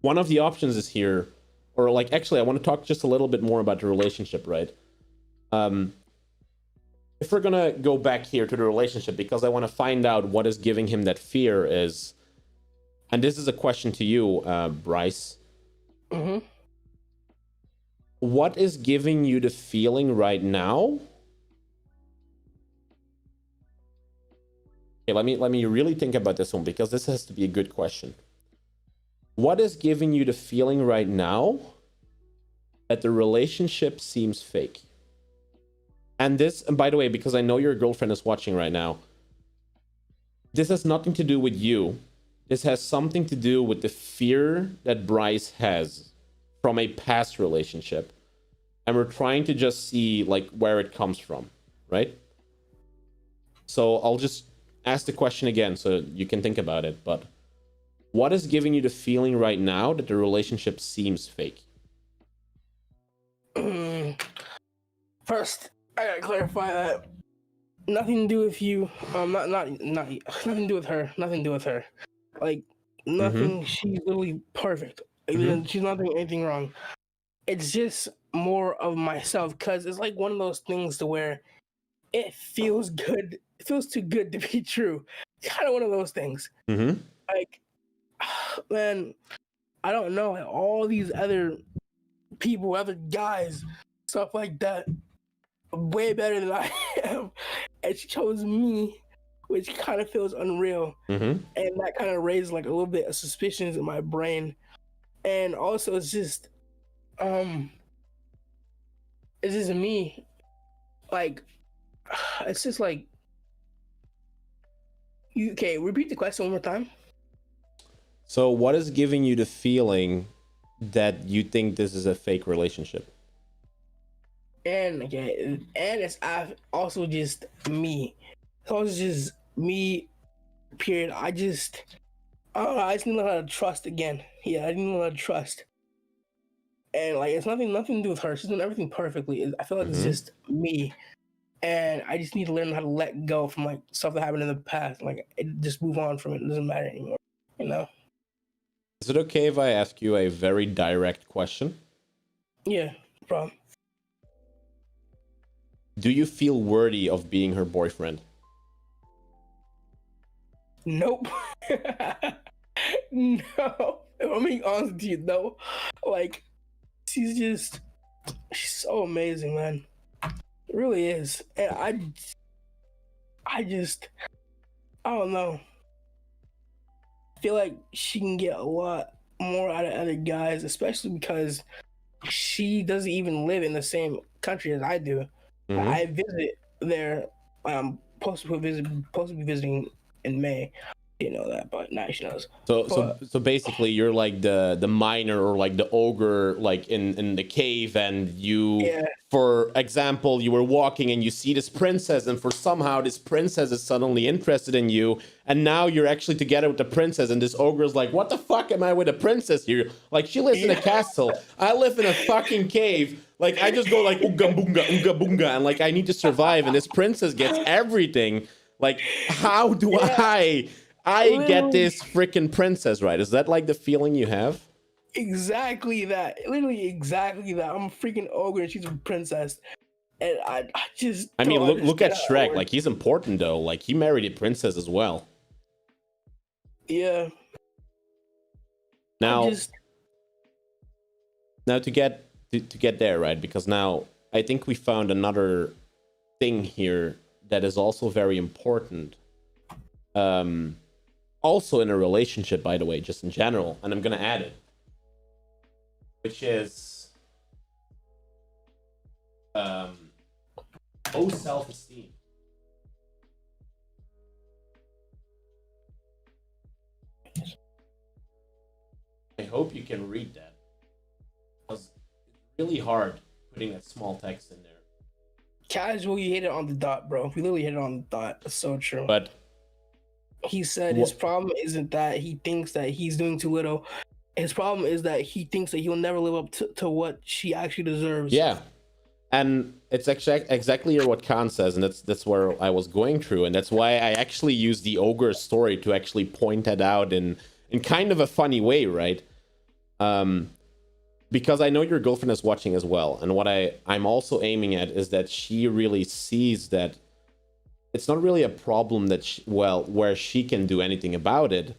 one of the options is here, or like, actually, I want to talk just a little bit more about the relationship, right? If we're gonna go back here to the relationship, because I want to find out what is giving him that fear is, and this is a question to you, Bryce. Mm-hmm. What is giving you the feeling right now? Okay, let me really think about this one, because this has to be a good question. What is giving you the feeling right now that the relationship seems fake? And this, and by the way, because I know your girlfriend is watching right now, this has nothing to do with you. This has something to do with the fear that Bryce has from a past relationship. and we're trying to just see like where it comes from, right? So I'll just ask the question again so you can think about it. But what is giving you the feeling right now that the relationship seems fake? First, I gotta clarify that nothing to do with you. Not nothing to do with her. Nothing to do with her. Like nothing. She's literally perfect. She's not doing anything wrong. It's just more of myself because it's like one of those things to where it feels good. It feels too good to be true. Kind of one of those things. Like, man, I don't know. Like, all these other people, other guys, stuff like that, way better than I am, and she chose me, which kind of feels unreal, and that kind of raised like a little bit of suspicions in my brain, and also it's just me, like, it's just like, okay, repeat the question one more time. So what is giving you the feeling that you think this is a fake relationship? And it's also just me. It's also just me, period. I don't know, I just didn't know how to trust again. Yeah, I didn't know how to trust. And like, it's nothing to do with her. She's doing everything perfectly. I feel like it's just me. And I just need to learn how to let go from like stuff that happened in the past. Like, just move on from it. It doesn't matter anymore, you know? Is it okay if I ask you a very direct question? Yeah, no problem. Do you feel worthy of being her boyfriend? Nope. No. If I'm being honest with you, no. Like, she's so amazing, man. It really is. And I don't know. I feel like she can get a lot more out of other guys, especially because she doesn't even live in the same country as I do. I visit there. Supposed to be visiting in May. You know that, but now she knows. So basically, you're like the minor or like the ogre, like in the cave, and you, for example, you were walking and you see this princess, and for somehow this princess is suddenly interested in you, and now you're actually together with the princess, and this ogre is like, what the fuck am I with a princess here? Like, she lives in a castle, I live in a fucking cave. Like, I just go like ooga boonga, and like I need to survive, and this princess gets everything. Like, how do I get this freaking princess, right? Is that like the feeling you have? Exactly that. Literally exactly that. I'm a freaking ogre and she's a princess. And I just I mean, look at Shrek. Like, he's important though. Like, he married a princess as well. Yeah. Now to get there, right? Because now I think we found another thing here that is also very important. Also in a relationship, by the way, just in general, and I'm gonna add it, which is low self-esteem. I hope you can read that, because it's really hard putting that small text in there. Casual, you hit it on the dot, bro. We literally hit it on the dot. That's so true. But he said his problem isn't that he thinks that he's doing too little. His problem is that he thinks that he'll never live up to what she actually deserves. Yeah. And it's exactly what Khan says, and that's where I was going through, and that's why I actually used the ogre story to actually point that out in kind of a funny way, right? Because I know your girlfriend is watching as well, and what I'm also aiming at is that she really sees that it's not really a problem that where she can do anything about it.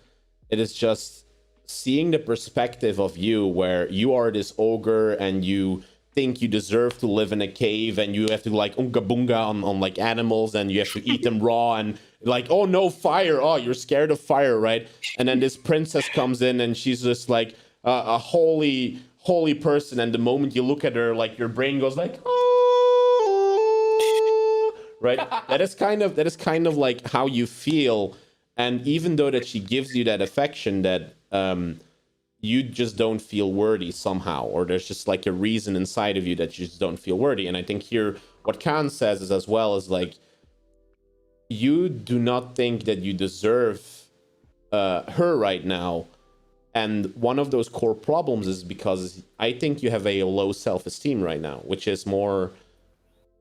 It is just seeing the perspective of you, where you are this ogre and you think you deserve to live in a cave, and you have to like unga boonga on like animals, and you have to eat them raw, and like, oh no, fire, oh, you're scared of fire, right? And then this princess comes in and she's just like a holy person, and the moment you look at her, like your brain goes like, oh, right? That is kind of like how you feel. And even though that she gives you that affection, that you just don't feel worthy somehow, or there's just like a reason inside of you that you just don't feel worthy. And I think here what Khan says is as well is like, you do not think that you deserve her right now. And one of those core problems is because I think you have a low self-esteem right now, which is more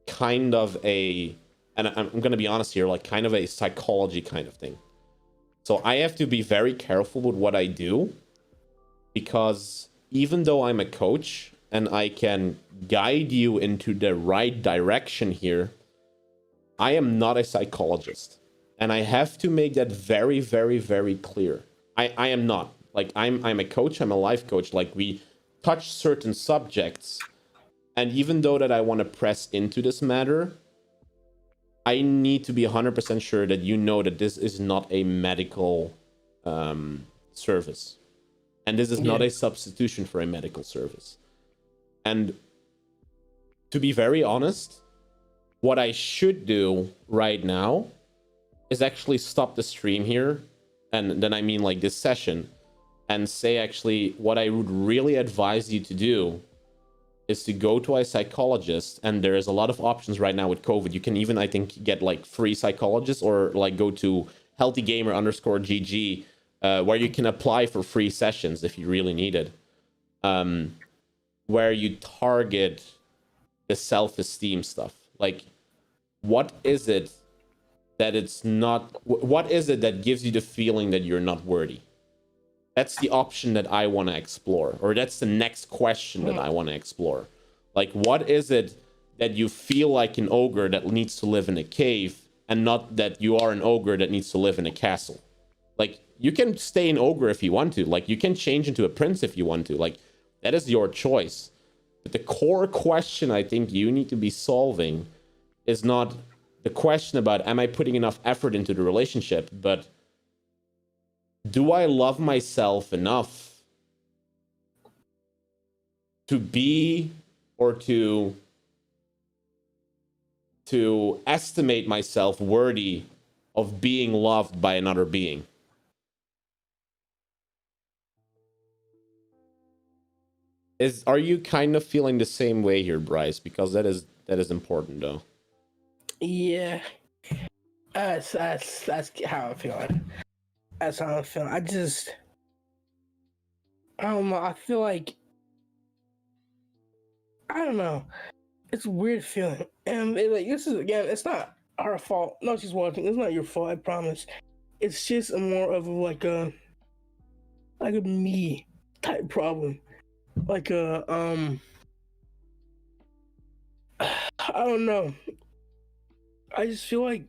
kind of a, and I'm going to be honest here, like kind of a psychology kind of thing. So I have to be very careful with what I do, because even though I'm a coach and I can guide you into the right direction here, I am not a psychologist. And I have to make that very, very, very clear. I am not. Like, I'm a coach, I'm a life coach. Like, we touch certain subjects. And even though that I want to press into this matter, I need to be 100% sure that you know that this is not a medical service. And this is not a substitution for a medical service. And to be very honest, what I should do right now is actually stop the stream here. And then I mean like this session, and say actually what I would really advise you to do is to go to a psychologist. And there is a lot of options right now with COVID. You can even, I think, get like free psychologists, or like go to healthygamer_GG, where you can apply for free sessions if you really need it, where you target the self-esteem stuff. Like, what is it that it's not, what is it that gives you the feeling that you're not worthy? That's the option that I want to explore, or that's the next question that I want to explore. Like, what is it that you feel like an ogre that needs to live in a cave, and not that you are an ogre that needs to live in a castle? Like, you can stay an ogre if you want to. Like, you can change into a prince if you want to. Like, that is your choice. But the core question I think you need to be solving is not the question about, am I putting enough effort into the relationship, but do I love myself enough to be, or to estimate myself worthy of being loved by another being? Are you kind of feeling the same way here, Bryce? Because that is important, though. Yeah, that's how I'm feeling. That's how I'm feeling. I don't know. I feel like, I don't know. It's a weird feeling, and like, this is, again, it's not our fault. No, she's watching. It's not your fault. I promise. It's just a more of a me type problem. Like I don't know. I just feel like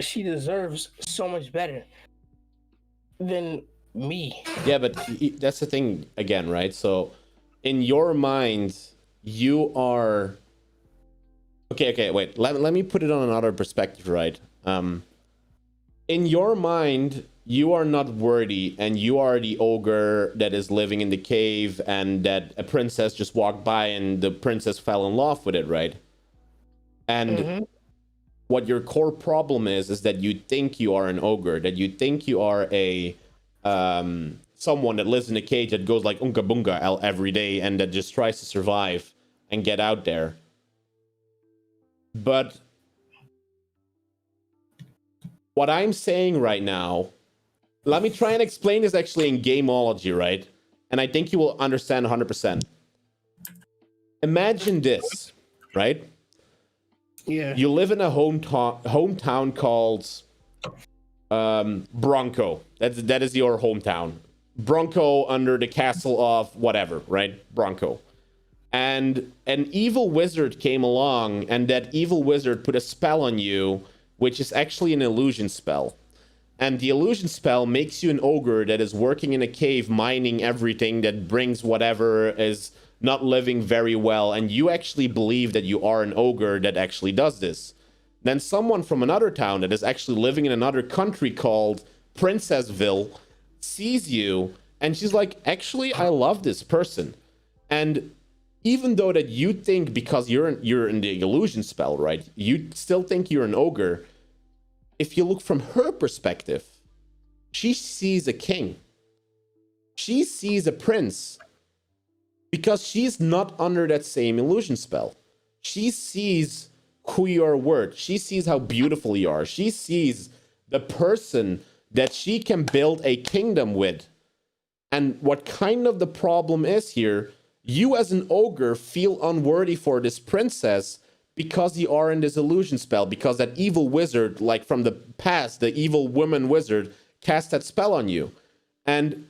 she deserves so much better than me. Yeah, but that's the thing again, right? So in your mind, you are... Okay, wait. Let me put it on another perspective, right? In your mind, you are not worthy, and you are the ogre that is living in the cave, and that a princess just walked by and the princess fell in love with it, right? And what your core problem is that you think you are an ogre, that you think you are a someone that lives in a cage that goes like unga bunga every day, and that just tries to survive and get out there. But what I'm saying right now, let me try and explain this actually in gameology, right? And I think you will understand 100%. Imagine this, right? Yeah. You live in a hometown called Bronco. That is your hometown. Bronco under the castle of whatever, right? Bronco. And an evil wizard came along, and that evil wizard put a spell on you, which is actually an illusion spell. And the illusion spell makes you an ogre that is working in a cave, mining everything that brings whatever, is not living very well. And you actually believe that you are an ogre that actually does this. Then someone from another town that is actually living in another country called Princessville sees you, and she's like, actually, I love this person. And even though that you think, because you're in the illusion spell, right? You still think you're an ogre. If you look from her perspective, she sees a king. She sees a prince because she's not under that same illusion spell. She sees who you are worth. She sees how beautiful you are. She sees the person that she can build a kingdom with. And what kind of the problem is here, you as an ogre feel unworthy for this princess because you are in this illusion spell, because that evil wizard, like from the past, the evil woman wizard, cast that spell on you. And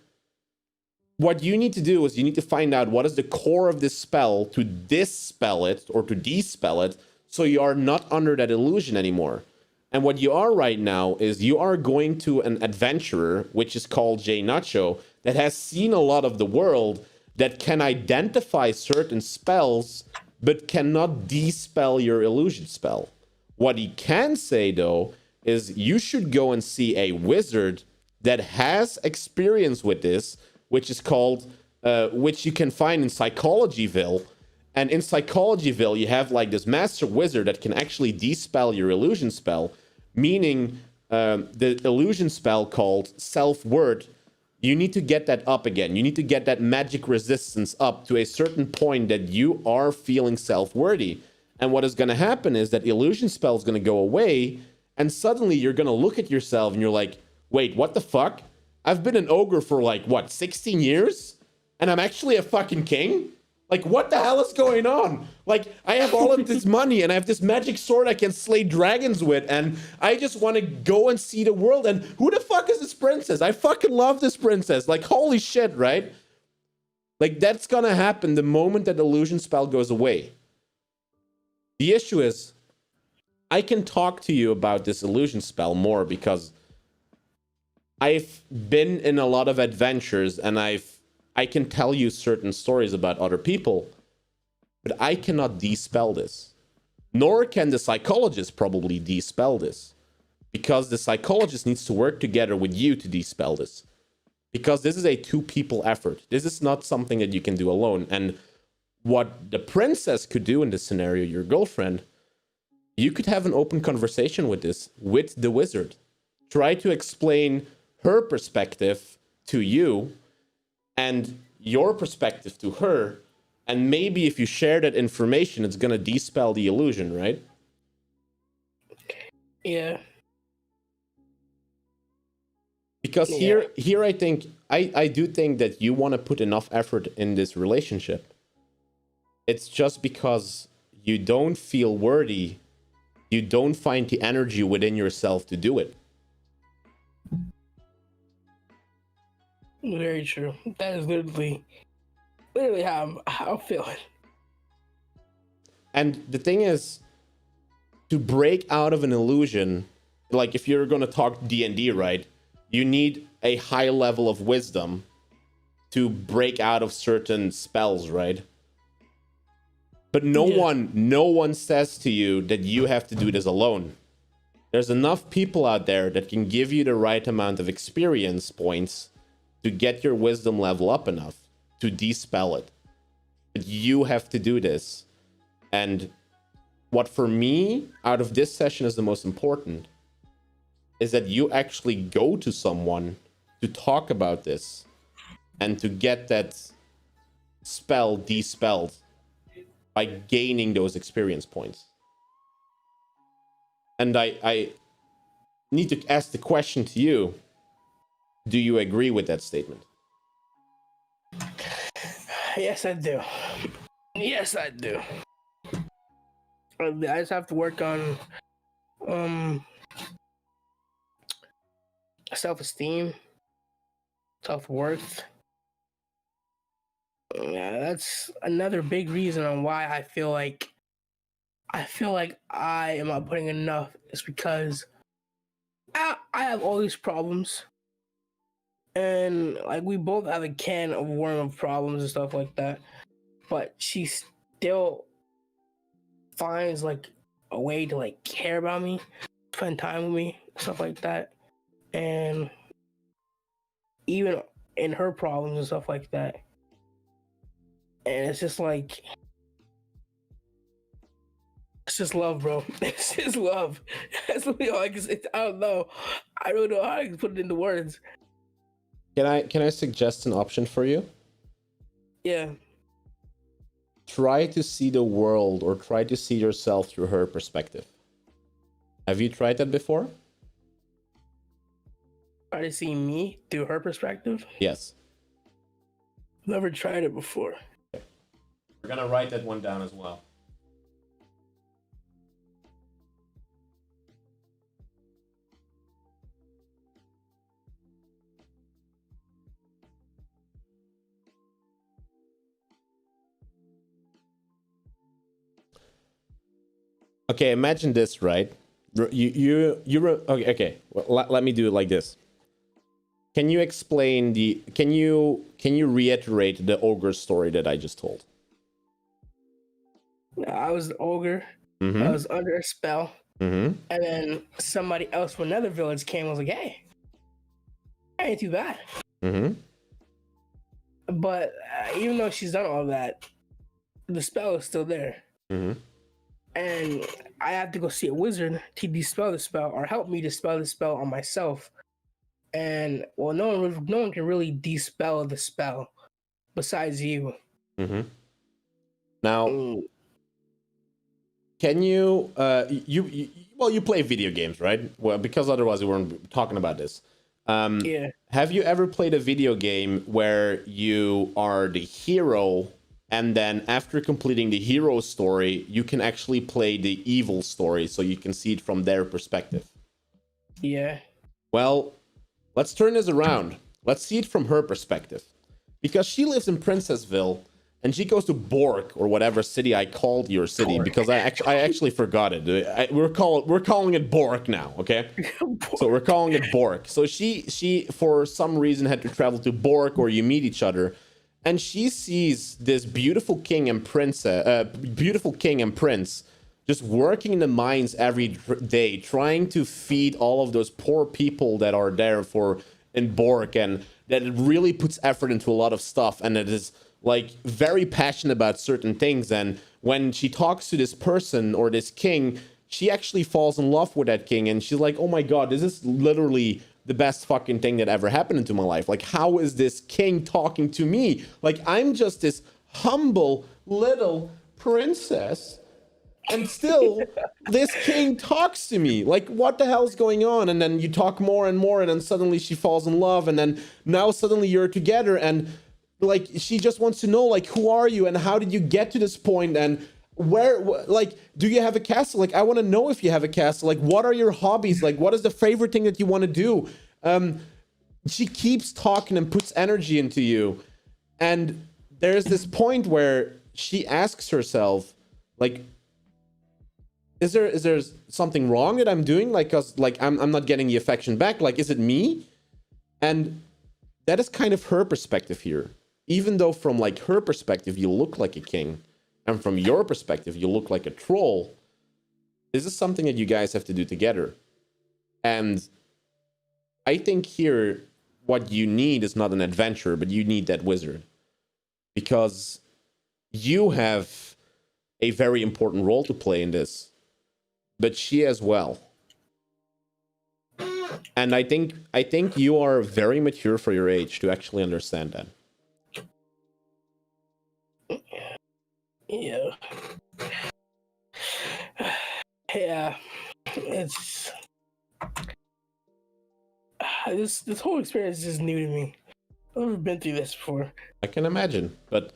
what you need to do is you need to find out what is the core of this spell to dispel it or to dispel it so you are not under that illusion anymore. And what you are right now is you are going to an adventurer, which is called JNacho, that has seen a lot of the world, that can identify certain spells, but cannot dispel your illusion spell. What he can say, though, is you should go and see a wizard that has experience with this, which is called, which you can find in Psychologyville. And in Psychologyville, you have like this master wizard that can actually dispel your illusion spell, meaning the illusion spell called self-worth. You need to get that up again. You need to get that magic resistance up to a certain point that you are feeling self-worthy. And what is going to happen is that illusion spell is going to go away, and suddenly you're going to look at yourself and you're like, wait, what the fuck? I've been an ogre for like, what, 16 years? And I'm actually a fucking king? Like, what the hell is going on? Like, I have all of this money and I have this magic sword I can slay dragons with, and I just want to go and see the world. And who the fuck is this princess? I fucking love this princess. Like, holy shit, right? Like, that's gonna happen the moment that illusion spell goes away. The issue is, I can talk to you about this illusion spell more because I've been in a lot of adventures and I can tell you certain stories about other people, but I cannot dispel this. Nor can the psychologist probably dispel this, because the psychologist needs to work together with you to dispel this. Because this is a two-people effort. This is not something that you can do alone. And what the princess could do in this scenario, your girlfriend, you could have an open conversation with this, with the wizard. Try to explain her perspective to you and your perspective to her, and maybe if you share that information, it's gonna dispel the illusion, right? Yeah. Because here I think, I do think that you want to put enough effort in this relationship. It's just because you don't feel worthy, you don't find the energy within yourself to do it. Very true. That is literally how I'm feeling. And the thing is, to break out of an illusion, like if you're going to talk D&D, right, you need a high level of wisdom to break out of certain spells, right? But no one says to you that you have to do this alone. There's enough people out there that can give you the right amount of experience points to get your wisdom level up enough to dispel it. But you have to do this. And what for me, out of this session is the most important, is that you actually go to someone to talk about this and to get that spell dispelled by gaining those experience points. And I need to ask the question to you. Do you agree with that statement? Yes, I do. Yes, I do. I just have to work on self-esteem, self-worth. Yeah, that's another big reason on why I feel like I am not putting enough. It's because I have all these problems, and like we both have a can of worm of problems and stuff like that. But she still finds like a way to like care about me, spend time with me, stuff like that. And even in her problems and stuff like that. And it's just like, it's just love, bro. It's just love. That's really all I can say. I don't know. I don't know how I can put it into words. Can I suggest an option for you? Yeah. Try to see the world, or try to see yourself through her perspective. Have you tried that before? Try to see me through her perspective. Yes. Never tried it before. We're gonna write that one down as well. Okay, imagine this, right? Okay. Well, let me do it like this. Can you explain the? Can you reiterate the ogre story that I just told? I was the ogre. Mm-hmm. I was under a spell. Mm-hmm. And then somebody else from another village came and was like, hey, that ain't too bad. Mm-hmm. But even though she's done all that, the spell is still there. Mm-hmm. And I have to go see a wizard to dispel the spell, or help me dispel the spell on myself. And well, no one can really dispel the spell besides you. Mm-hmm. Now, can you you play video games, right? Well, because otherwise we weren't talking about this. Yeah. Have you ever played a video game where you are the hero, and then after completing the hero story, you can actually play the evil story, so you can see it from their perspective? Yeah. Well, let's turn this around. Let's see it from her perspective. Because she lives in Princessville, and she goes to Bork, or whatever city I called your city, because I actually forgot it. We're calling it Bork now, okay? So we're calling it Bork. So she for some reason had to travel to Bork, or you meet each other, and she sees this beautiful king and prince just working in the mines every day, trying to feed all of those poor people that are there in Bork, and that it really puts effort into a lot of stuff, and it is like very passionate about certain things. And when she talks to this person or this king, she actually falls in love with that king, and she's like, oh my god, this is literally the best fucking thing that ever happened into my life. Like, how is this king talking to me? Like, I'm just this humble little princess, and still this king talks to me. Like, what the hell's going on? And then you talk more and more, and then suddenly she falls in love, and then now suddenly you're together, and like, she just wants to know, like, who are you and how did you get to this point, and where, like, do you have a castle? Like, I want to know if you have a castle. Like, what are your hobbies? Like, what is the favorite thing that you want to do? She keeps talking and puts energy into you, and there's this point where she asks herself, like, is there something wrong that I'm doing? Like, cause like I'm not getting the affection back. Like, is it me? And that is kind of her perspective here. Even though from like her perspective you look like a king, and from your perspective you look like a troll, this is something that you guys have to do together. And I think here what you need is not an adventure, but you need that wizard, because you have a very important role to play in this, but she as well. And I think you are very mature for your age to actually understand that. Yeah. Yeah. It's this whole experience is new to me. I've never been through this before. I can imagine, but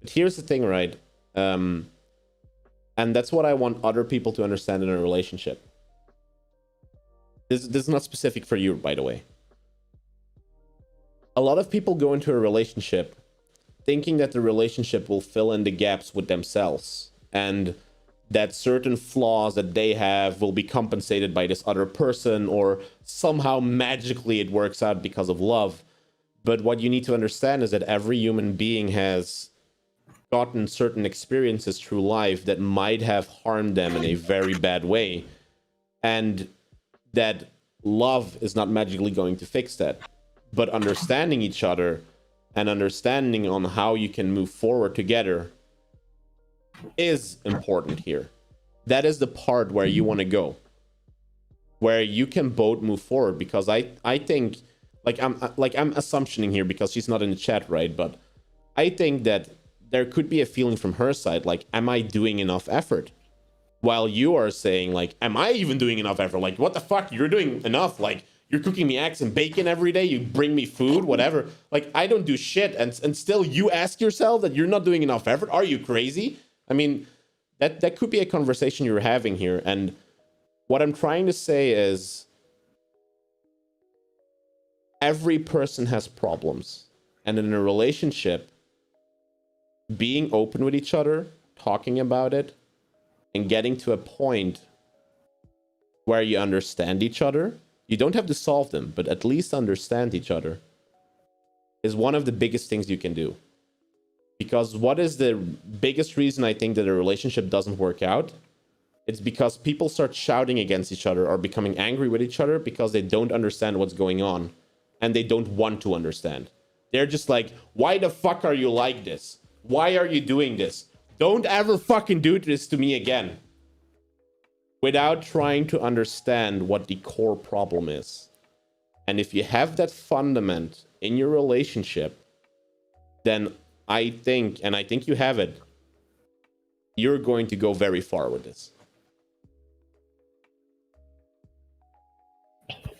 here's the thing, right? And that's what I want other people to understand in a relationship. This is not specific for you, by the way. A lot of people go into a relationship thinking that the relationship will fill in the gaps with themselves, and that certain flaws that they have will be compensated by this other person, or somehow magically it works out because of love. But what you need to understand is that every human being has gotten certain experiences through life that might have harmed them in a very bad way, and that love is not magically going to fix that. But understanding each other and understanding on how you can move forward together is important here. That is the part where you want to go, where you can both move forward. Because I think I'm assumptioning here because she's not in the chat, right? But I think that there could be a feeling from her side, like, am I doing enough effort? While you are saying, like, am I even doing enough effort? Like, what the fuck? You're doing enough. Like, you're cooking me eggs and bacon every day. You bring me food, whatever. Like, I don't do shit. And still you ask yourself that you're not doing enough effort. Are you crazy? I mean, that could be a conversation you're having here. And what I'm trying to say is every person has problems. And in a relationship, being open with each other, talking about it, and getting to a point where you understand each other, you don't have to solve them, but at least understand each other, is one of the biggest things you can do. Because what is the biggest reason I think that a relationship doesn't work out? It's because people start shouting against each other or becoming angry with each other because they don't understand what's going on and they don't want to understand. They're just like, why the fuck are you like this? Why are you doing this? Don't ever fucking do this to me again. Without trying to understand what the core problem is. And if you have that fundament in your relationship, then I think you have it, you're going to go very far with this.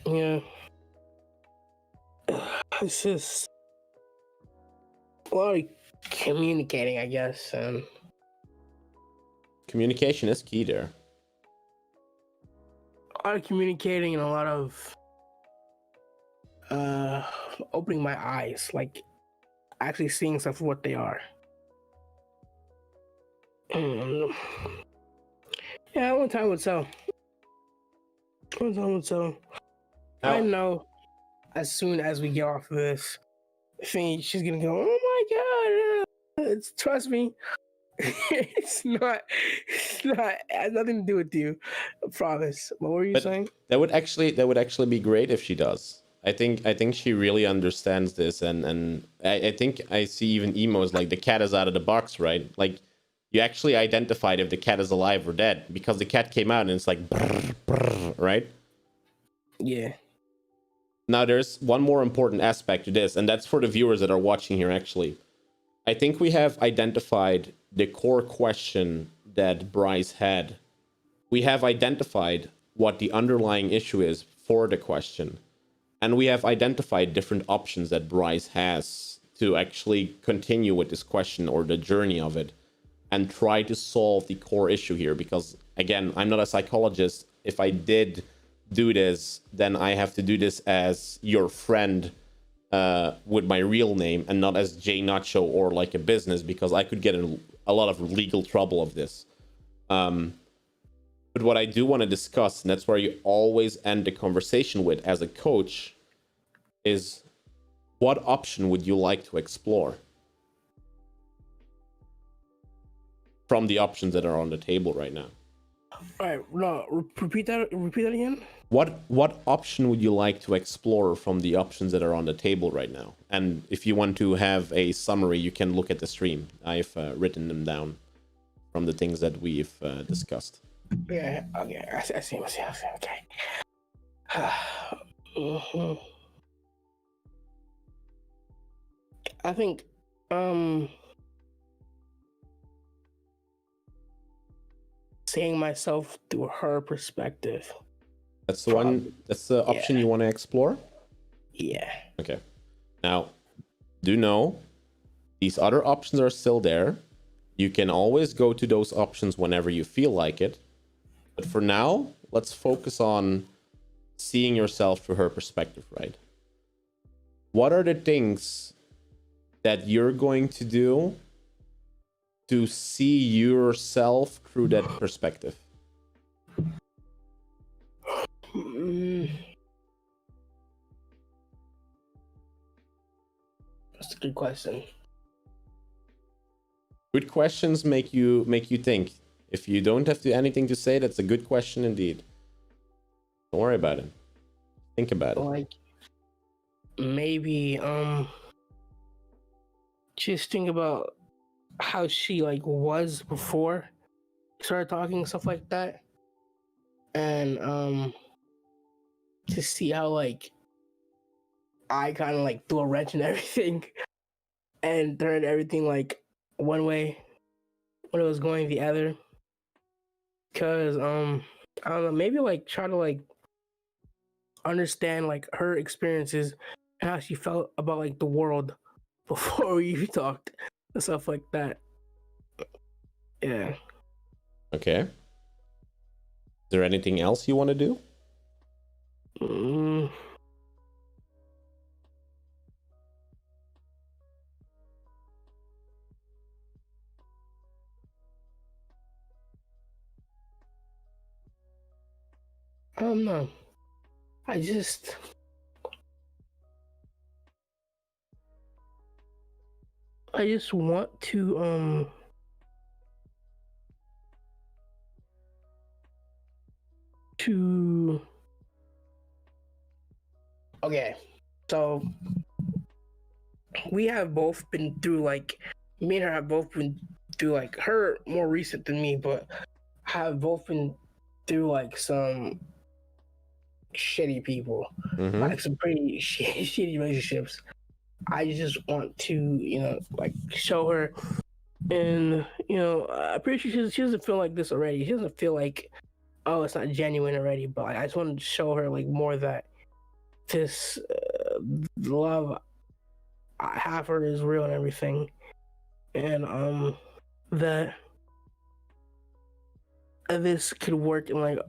Yeah. It's just a lot of communicating, I guess. And Communication is key there. a lot of communicating and a lot of opening my eyes, like actually seeing stuff for what they are. Yeah, one time would tell. One time would tell. Now, I know as soon as we get off of this thing, she's gonna go, oh my god, trust me. It's not, it has nothing to do with you. I promise. What were you saying? That would actually be great if she does. I think she really understands this, and I think I see even emos like the cat is out of the box, right? Like, you actually identified if the cat is alive or dead because the cat came out and it's like brr, brr, right? Yeah. Now there's one more important aspect to this, and that's for the viewers that are watching here actually. I think we have identified the core question that Bryce had. We have identified what the underlying issue is for the question. And we have identified different options that Bryce has to actually continue with this question or the journey of it and try to solve the core issue here. Because again, I'm not a psychologist. If I did do this, then I have to do this as your friend with my real name and not as JNacho or like a business, because I could get in a lot of legal trouble of this. But what I do want to discuss, and that's where you always end the conversation with as a coach, is what option would you like to explore from the options that are on the table right now? All right. No, repeat that again. What option would you like to explore from the options that are on the table right now? And if you want to have a summary, you can look at the stream. I've written them down from the things that we've discussed. Yeah. Okay. I see. Okay. I think seeing myself through her perspective. That's the one. That's the option you want to explore. Yeah. Okay. Now, do know these other options are still there. You can always go to those options whenever you feel like it. But for now, let's focus on seeing yourself through her perspective, right? What are the things that you're going to do to see yourself through that perspective? That's a good question. Good questions make you think. If you don't have anything to say, that's a good question indeed. Don't worry about it. Think about it. Like maybe just think about how she like was before we started talking, stuff like that. And to see how like I kind of like threw a wrench in everything and turned everything like one way when it was going the other. Cause I don't know, maybe like try to like understand like her experiences and how she felt about like the world before we even talked and stuff like that. Yeah. Okay. Is there anything else you want to do? I don't know. I just want to okay. So we have both been through like me and her have both been through like her more recent than me, but have both been through like some shitty people, like some pretty shitty relationships. I just want to, like show her, and I'm pretty sure she doesn't feel like this already. She doesn't feel like, oh, it's not genuine already. But I just want to show her like more that this love I have for her is real and everything, and that this could work in like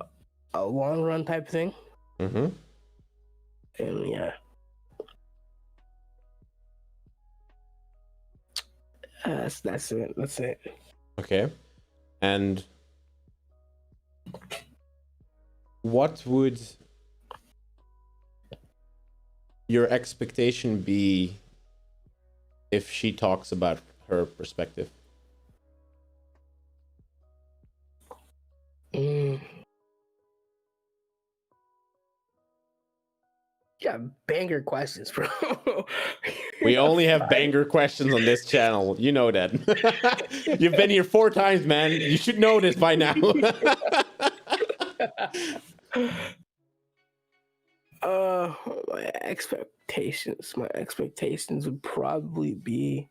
a long run type thing. And yeah. That's it. Okay. And what would your expectation be if she talks about her perspective? Yeah, banger questions, bro. We only have banger questions on this channel. You know that. You've been here 4 times, man. You should know this by now. My expectations would probably be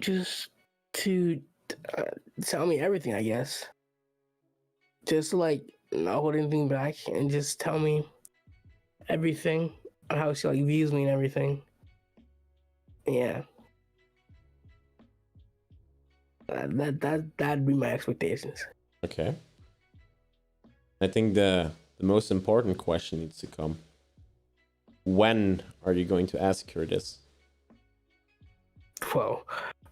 just to tell me everything, I guess. Just like not hold anything back and just tell me everything on how she like views me and everything. Yeah. That'd be my expectations. Okay. I think the most important question needs to come. When are you going to ask her this? Well,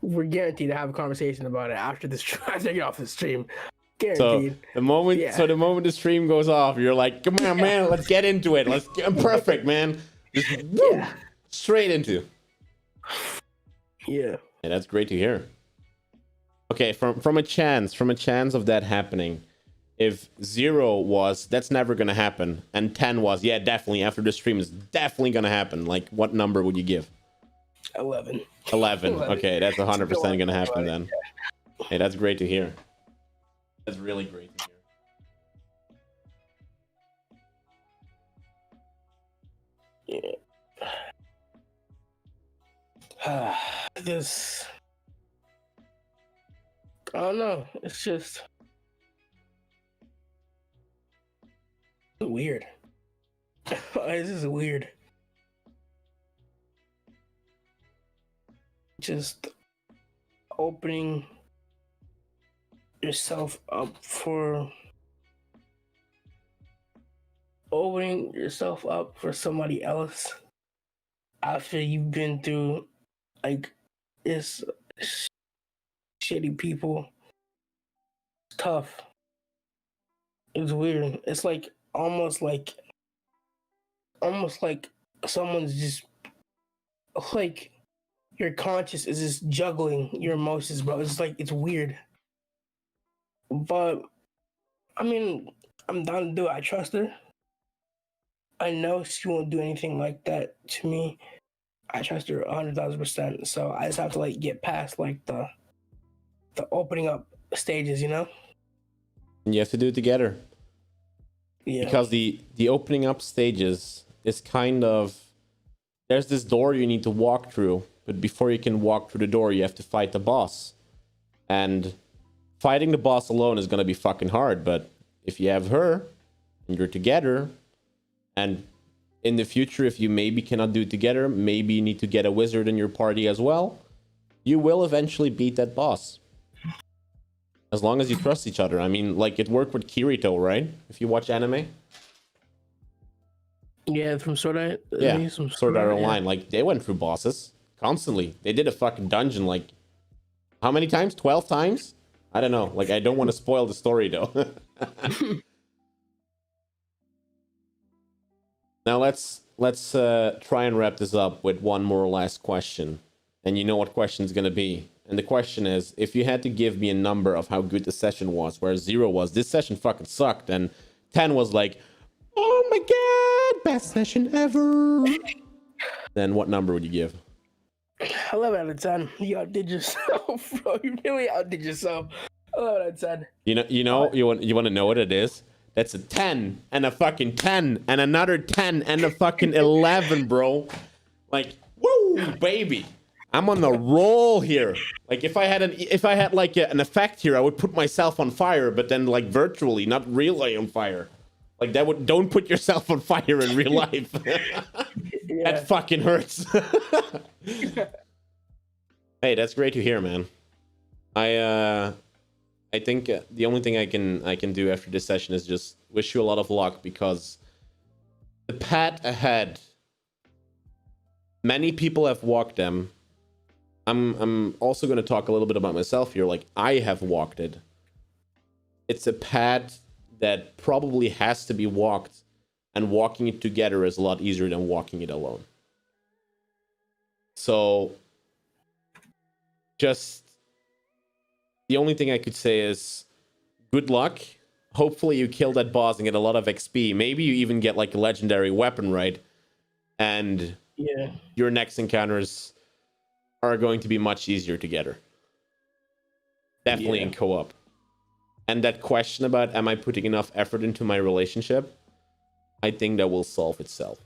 we're guaranteed to have a conversation about it after this. After I get off the stream. Guaranteed. So the moment, the moment the stream goes off, you're like, "Come on, man, let's get into it. Let's get perfect, man. Just straight into." Yeah. Yeah, that's great to hear. Okay, from a chance of that happening, if 0 was that's never gonna happen, and 10 was definitely after the stream is definitely gonna happen, like what number would you give? 11. 11. Okay, that's 100% gonna happen then. Hey, that's great to hear. That's really great to hear. Yeah. This. I don't know. It's just weird. This is weird. Just opening yourself up for somebody else after you've been through like this shitty people. It's tough. It's weird. It's like almost like someone's just like your conscious is just juggling your emotions, bro. It's like it's weird. But I mean, I'm down to do it. I trust her. I know she won't do anything like that to me. I trust her 100,000%. So I just have to like get past like the opening up stages, you know? You have to do it together. Yeah. Because the opening up stages is kind of, there's this door you need to walk through, but before you can walk through the door, you have to fight the boss. And fighting the boss alone is gonna be fucking hard, but if you have her and you're together, and in the future, if you maybe cannot do it together, maybe you need to get a wizard in your party as well, you will eventually beat that boss. As long as you trust each other. I mean, like, it worked with Kirito, right? If you watch anime. Yeah, from Sword Art. Yeah, from Sword Art Online. Yeah. Like, they went through bosses constantly. They did a fucking dungeon, like, how many times? 12 times? I don't know. Like, I don't want to spoil the story, though. Now, let's try and wrap this up with one more last question. And you know what question is going to be. And the question is, if you had to give me a number of how good the session was, where 0 was, this session fucking sucked, and 10 was like, oh my god, best session ever, then what number would you give? 11 out of 10. You outdid yourself, bro. You really outdid yourself. 11 out of 10. You want to know what it is? That's a 10 and a fucking 10 and another 10 and a fucking 11, bro. Like, woo, baby. I'm on the roll here. Like, if I had like an effect here, I would put myself on fire, but then like virtually, not really on fire. Like, don't put yourself on fire in real life. Yeah. That fucking hurts. Hey, that's great to hear, man. I think the only thing I can do after this session is just wish you a lot of luck, because the path ahead, many people have walked them. I'm also going to talk a little bit about myself here. Like, I have walked it. It's a path that probably has to be walked, and walking it together is a lot easier than walking it alone. So, just the only thing I could say is good luck. Hopefully you kill that boss and get a lot of XP. Maybe you even get like a legendary weapon, right? And Yeah. your next encounters are going to be much easier together. Definitely in co-op. And that question about, am I putting enough effort into my relationship? I think that will solve itself.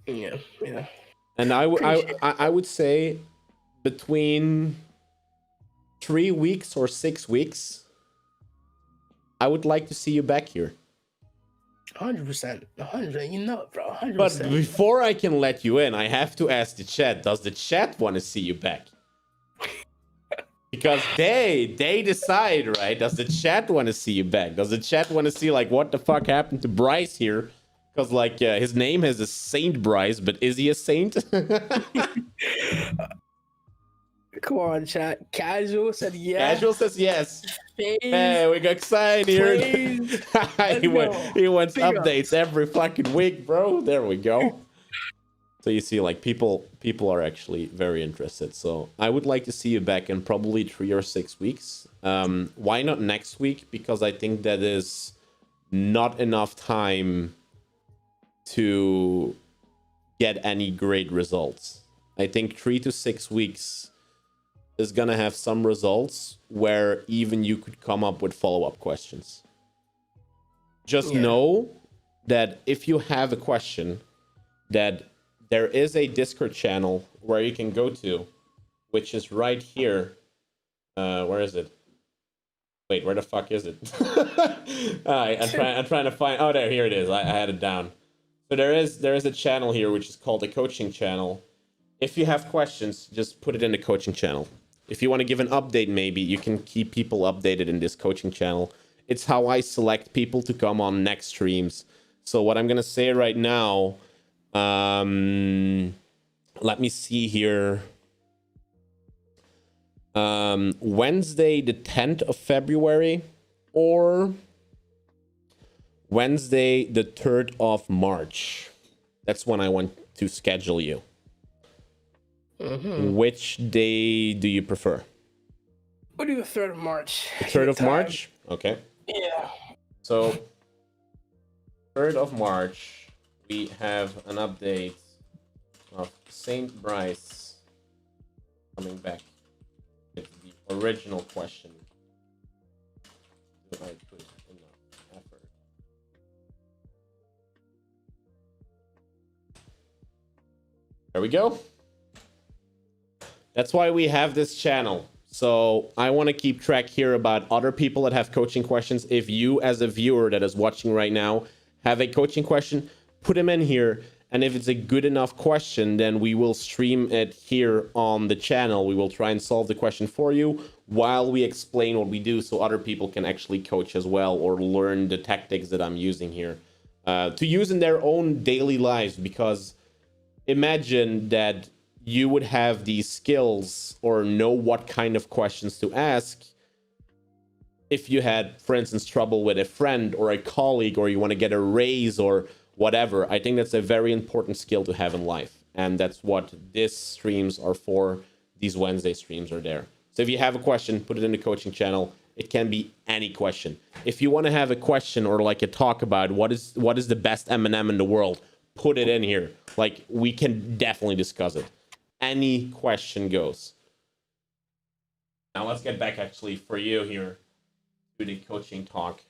Yeah. Yeah. And I would say between 3 weeks or 6 weeks, I would like to see you back here. 100%. 100%. You know it, bro. 100%. But before I can let you in, I have to ask the chat, does the chat want to see you back? Because they decide, right? Does the chat want to see you back? Does the chat want to see, like, what the fuck happened to Bryce here? Because, like, his name has a Saint Bryce, but is he a saint? Come on, chat. Casual said yes. Casual says yes. Phase. Hey, we got signed here. he wants Big updates every fucking week, bro. There we go. So you see, like, people are actually very interested. So I would like to see you back in probably 3 or 6 weeks. Why not next week? Because I think that is not enough time to get any great results. I think 3 to 6 weeks is gonna have some results where even you could come up with follow-up questions. Just know that if you have a question, that there is a Discord channel where you can go to, which is right here. Where is it? Wait, where the fuck is it? I'm trying to find. Oh, there, here it is. I had it down. So there is a channel here which is called the coaching channel. If you have questions, just put it in the coaching channel. If you want to give an update, maybe you can keep people updated in this coaching channel. It's how I select people to come on next streams. So what I'm gonna say right now. Let me see here. Wednesday the 10th of February or Wednesday the 3rd of March. That's when I want to schedule you. Which day do you prefer? We'll do the 3rd of March. The 3rd of March? Okay. Yeah. So 3rd of March, we have an update of Saint Bryce coming back with the original question. I put enough effort? There we go. That's why we have this channel. So I want to keep track here about other people that have coaching questions. If you, as a viewer that is watching right now, have a coaching question, put them in here. And if it's a good enough question, then we will stream it here on the channel. We will try and solve the question for you while we explain what we do so other people can actually coach as well or learn the tactics that I'm using here to use in their own daily lives. Because imagine that you would have these skills or know what kind of questions to ask if you had, for instance, trouble with a friend or a colleague, or you want to get a raise or whatever. I think that's a very important skill to have in life. And that's what these streams are for. These Wednesday streams are there. So if you have a question, put it in the coaching channel. It can be any question. If you want to have a question or like a talk about what is the best M&M in the world, put it in here. Like, we can definitely discuss it. Any question goes. Now let's get back actually for you here to the coaching talk.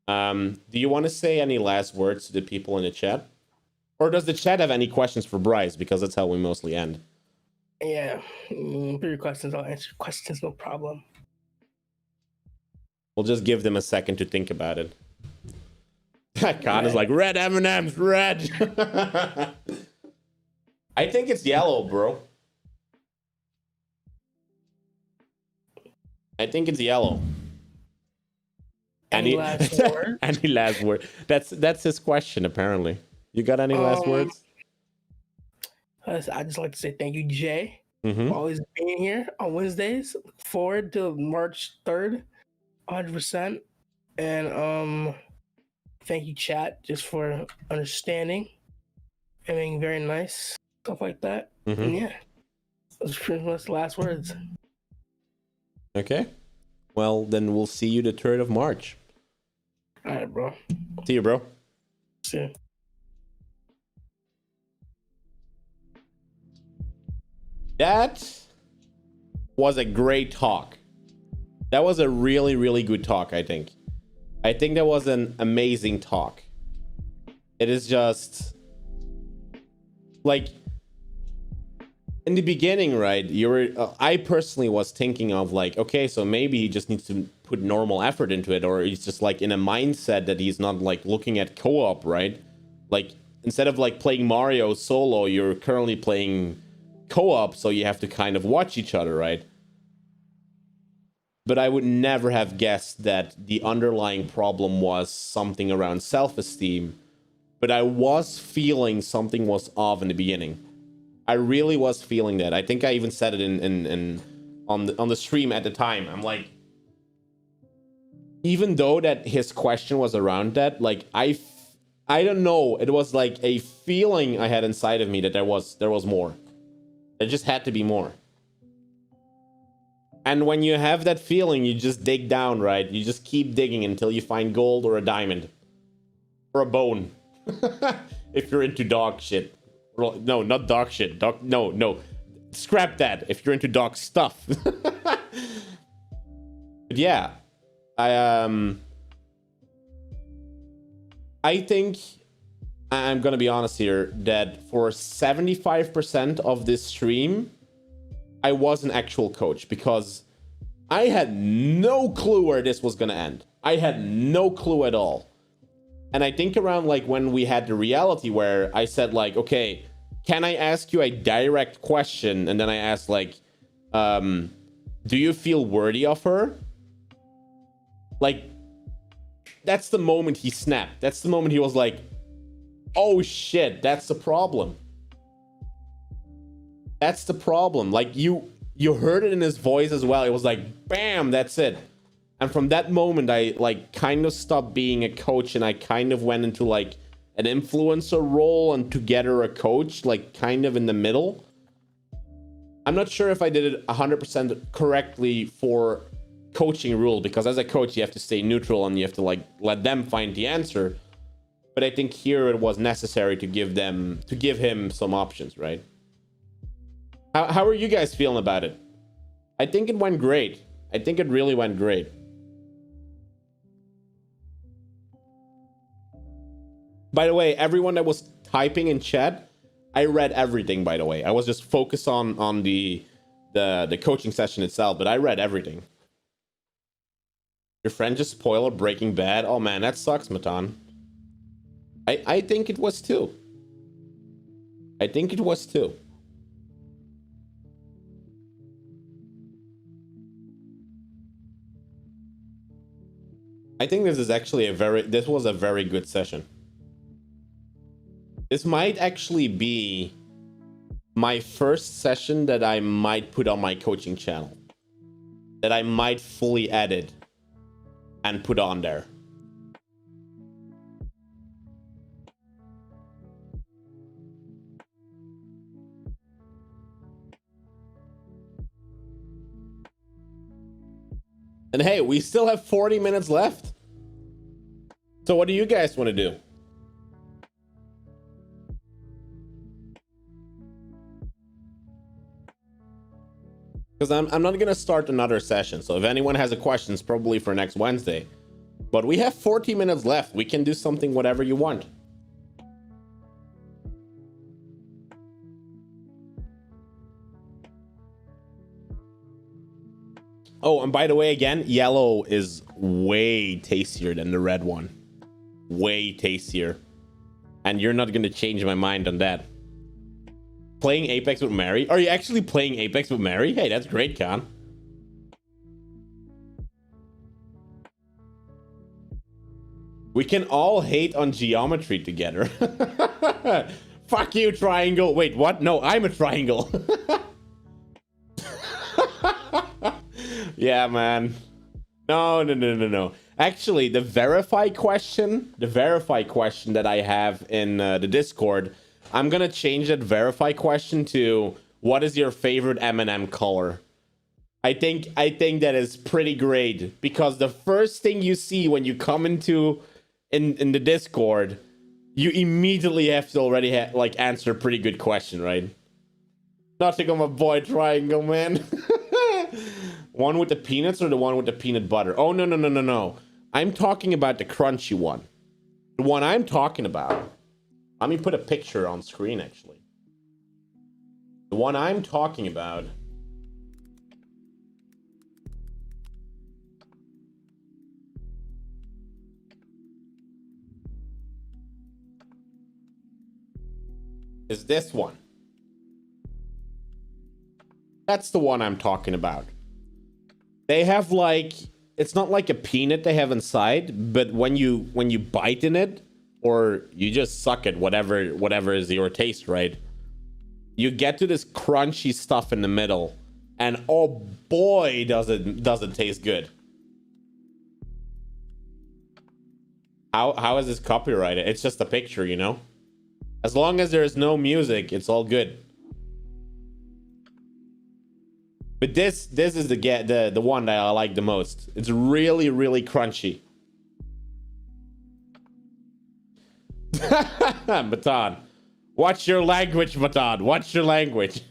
Do you want to say any last words to the people in the chat? Or does the chat have any questions for Bryce? Because that's how we mostly end. Yeah, put your questions. I'll answer questions, no problem. We'll just give them a second to think about it. Khan is like, red M&M's, red. I think it's yellow, bro. I think it's yellow. Any last word? Any last word? That's his question, apparently. You got any last words? I just like to say thank you, Jay, Mm-hmm. for always being here on Wednesdays. Look forward to March 3rd, 100%. And thank you, chat, just for understanding and being very nice, stuff like that. Mm-hmm. And yeah, those are pretty much the last words. Okay. Well, then we'll see you the 3rd of March. All right, bro. See you, bro. See you. That was a great talk. That was a really, really good talk, I think. I think that was an amazing talk. It is just like in the beginning, right? I personally was thinking of like, okay, so maybe he just needs to put normal effort into it, or he's just like in a mindset that he's not like looking at co-op, right? Like instead of like playing Mario solo, you're currently playing co-op, so you have to kind of watch each other, right? But I would never have guessed that the underlying problem was something around self-esteem. But I was feeling something was off in the beginning. I really was feeling that. I think I even said it on the stream at the time. I'm like, even though that his question was around that, like I don't know, it was like a feeling I had inside of me that there was more. There just had to be more. And when you have that feeling, you just dig down, right? You just keep digging until you find gold or a diamond. Or a bone. If you're into dog shit. No, not dog shit. No. Scrap that if you're into dog stuff. But yeah. I think, I'm gonna be honest here, that for 75% of this stream, I was an actual coach, because I had no clue where this was gonna end. I had no clue at all. And I think around like when we had the reality where I said like, okay, can I ask you a direct question? And then I asked like, do you feel worthy of her? Like, that's the moment he snapped. That's the moment he was like, oh shit, that's the problem. That's the problem. Like you heard it in his voice as well. It was like, bam, that's it. And from that moment, I like kind of stopped being a coach, and I kind of went into like an influencer role and together a coach, like kind of in the middle. I'm not sure if I did it 100% correctly for coaching rule, because as a coach, you have to stay neutral and you have to like let them find the answer. But I think here it was necessary to give him some options, right? How are you guys feeling about it? I think it went great. I think it really went great. By the way, everyone that was typing in chat, I read everything, by the way. I was just focused on the coaching session itself, but I read everything. Your friend just spoiled Breaking Bad? Oh man, that sucks, Matan. I think it was too. I think it was too. I think this is actually this was a very good session. This might actually be my first session that I might put on my coaching channel. That I might fully edit and put on there. And hey, we still have 40 minutes left. So what do you guys want to do? Because I'm not going to start another session. So if anyone has a question, it's probably for next Wednesday. But we have 40 minutes left. We can do something, whatever you want. Oh, and by the way, again, yellow is way tastier than the red one. Way tastier. And you're not going to change my mind on that. Playing Apex with Mary? Are you actually playing Apex with Mary? Hey, that's great, Khan. We can all hate on geometry together. Fuck you, triangle. Wait, what? No, I'm a triangle. Yeah, man. No. Actually, the verify question that I have in the Discord, I'm gonna change that verify question to what is your favorite M&M color? I think that is pretty great because the first thing you see when you come into in the Discord, you immediately have to already like answer a pretty good question, right? Nothing on my boy triangle, man. One with the peanuts or the one with the peanut butter? Oh, no. I'm talking about the crunchy one. The one I'm talking about. Let me put a picture on screen, actually. The one I'm talking about is this one. That's the one I'm talking about. They have like, it's not like a peanut they have inside, but when you bite in it, or you just suck it, whatever is your taste, right? You get to this crunchy stuff in the middle, and oh boy, does it taste good. How is this copyrighted? It's just a picture, you know? As long as there is no music, it's all good. But this is the one that I like the most. It's really, really crunchy. Matan. Watch your language, Matan. Watch your language.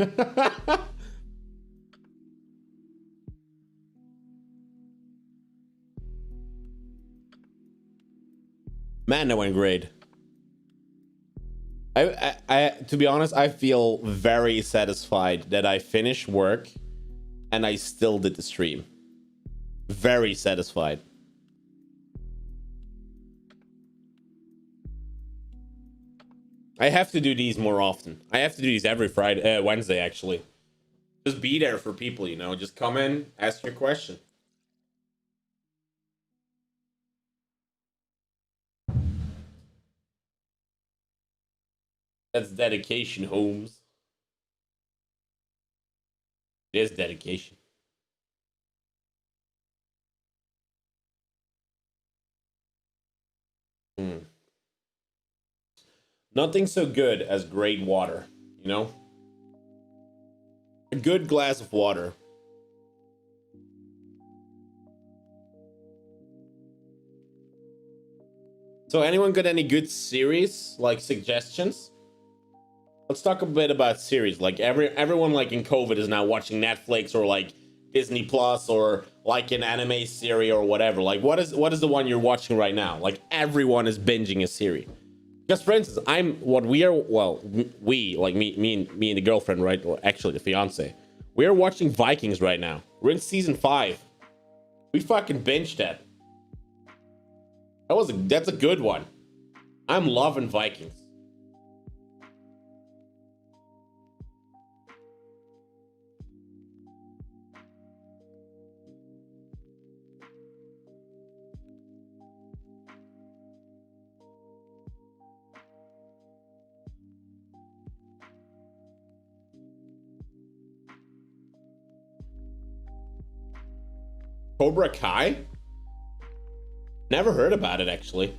Man, that went great. I to be honest, I feel very satisfied that I finished work and I still did the stream. Very satisfied. I have to do these more often. I have to do these every Wednesday, actually. Just be there for people, you know. Just come in, ask your question. That's dedication, Holmes. It is dedication. Nothing so good as great water, you know? A good glass of water. So anyone got any good series, like suggestions? Let's talk a bit about series. Like everyone like in COVID is now watching Netflix or like Disney Plus or like an anime series or whatever. Like what is the one you're watching right now? Like everyone is binging a series. Because for instance, we like me and the girlfriend, right? Or actually the fiance. We're watching Vikings right now. We're in season 5. We fucking binged that. That's a good one. I'm loving Vikings. Cobra Kai? Never heard about it, actually.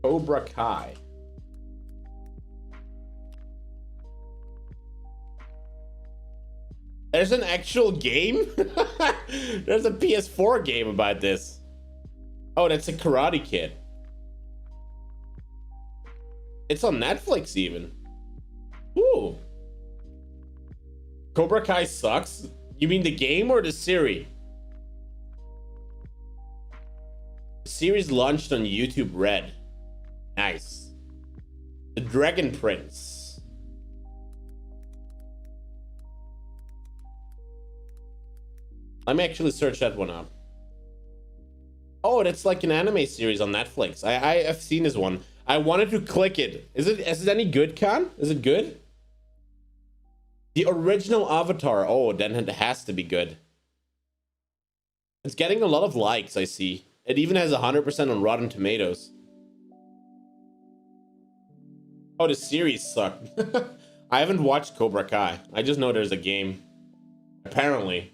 Cobra Kai. There's an actual game? There's a PS4 game about this. Oh, that's a Karate Kid. It's on Netflix even. Ooh. Cobra Kai sucks? You mean the game or the series? The series launched on YouTube Red. Nice. The Dragon Prince. Let me actually search that one up. Oh, that's like an anime series on Netflix. I've seen this one. I wanted to click it. Is it any good, Khan? Is it good? The original Avatar. Oh, then it has to be good. It's getting a lot of likes, I see. It even has 100% on Rotten Tomatoes. Oh, the series sucked. I haven't watched Cobra Kai. I just know there's a game. Apparently.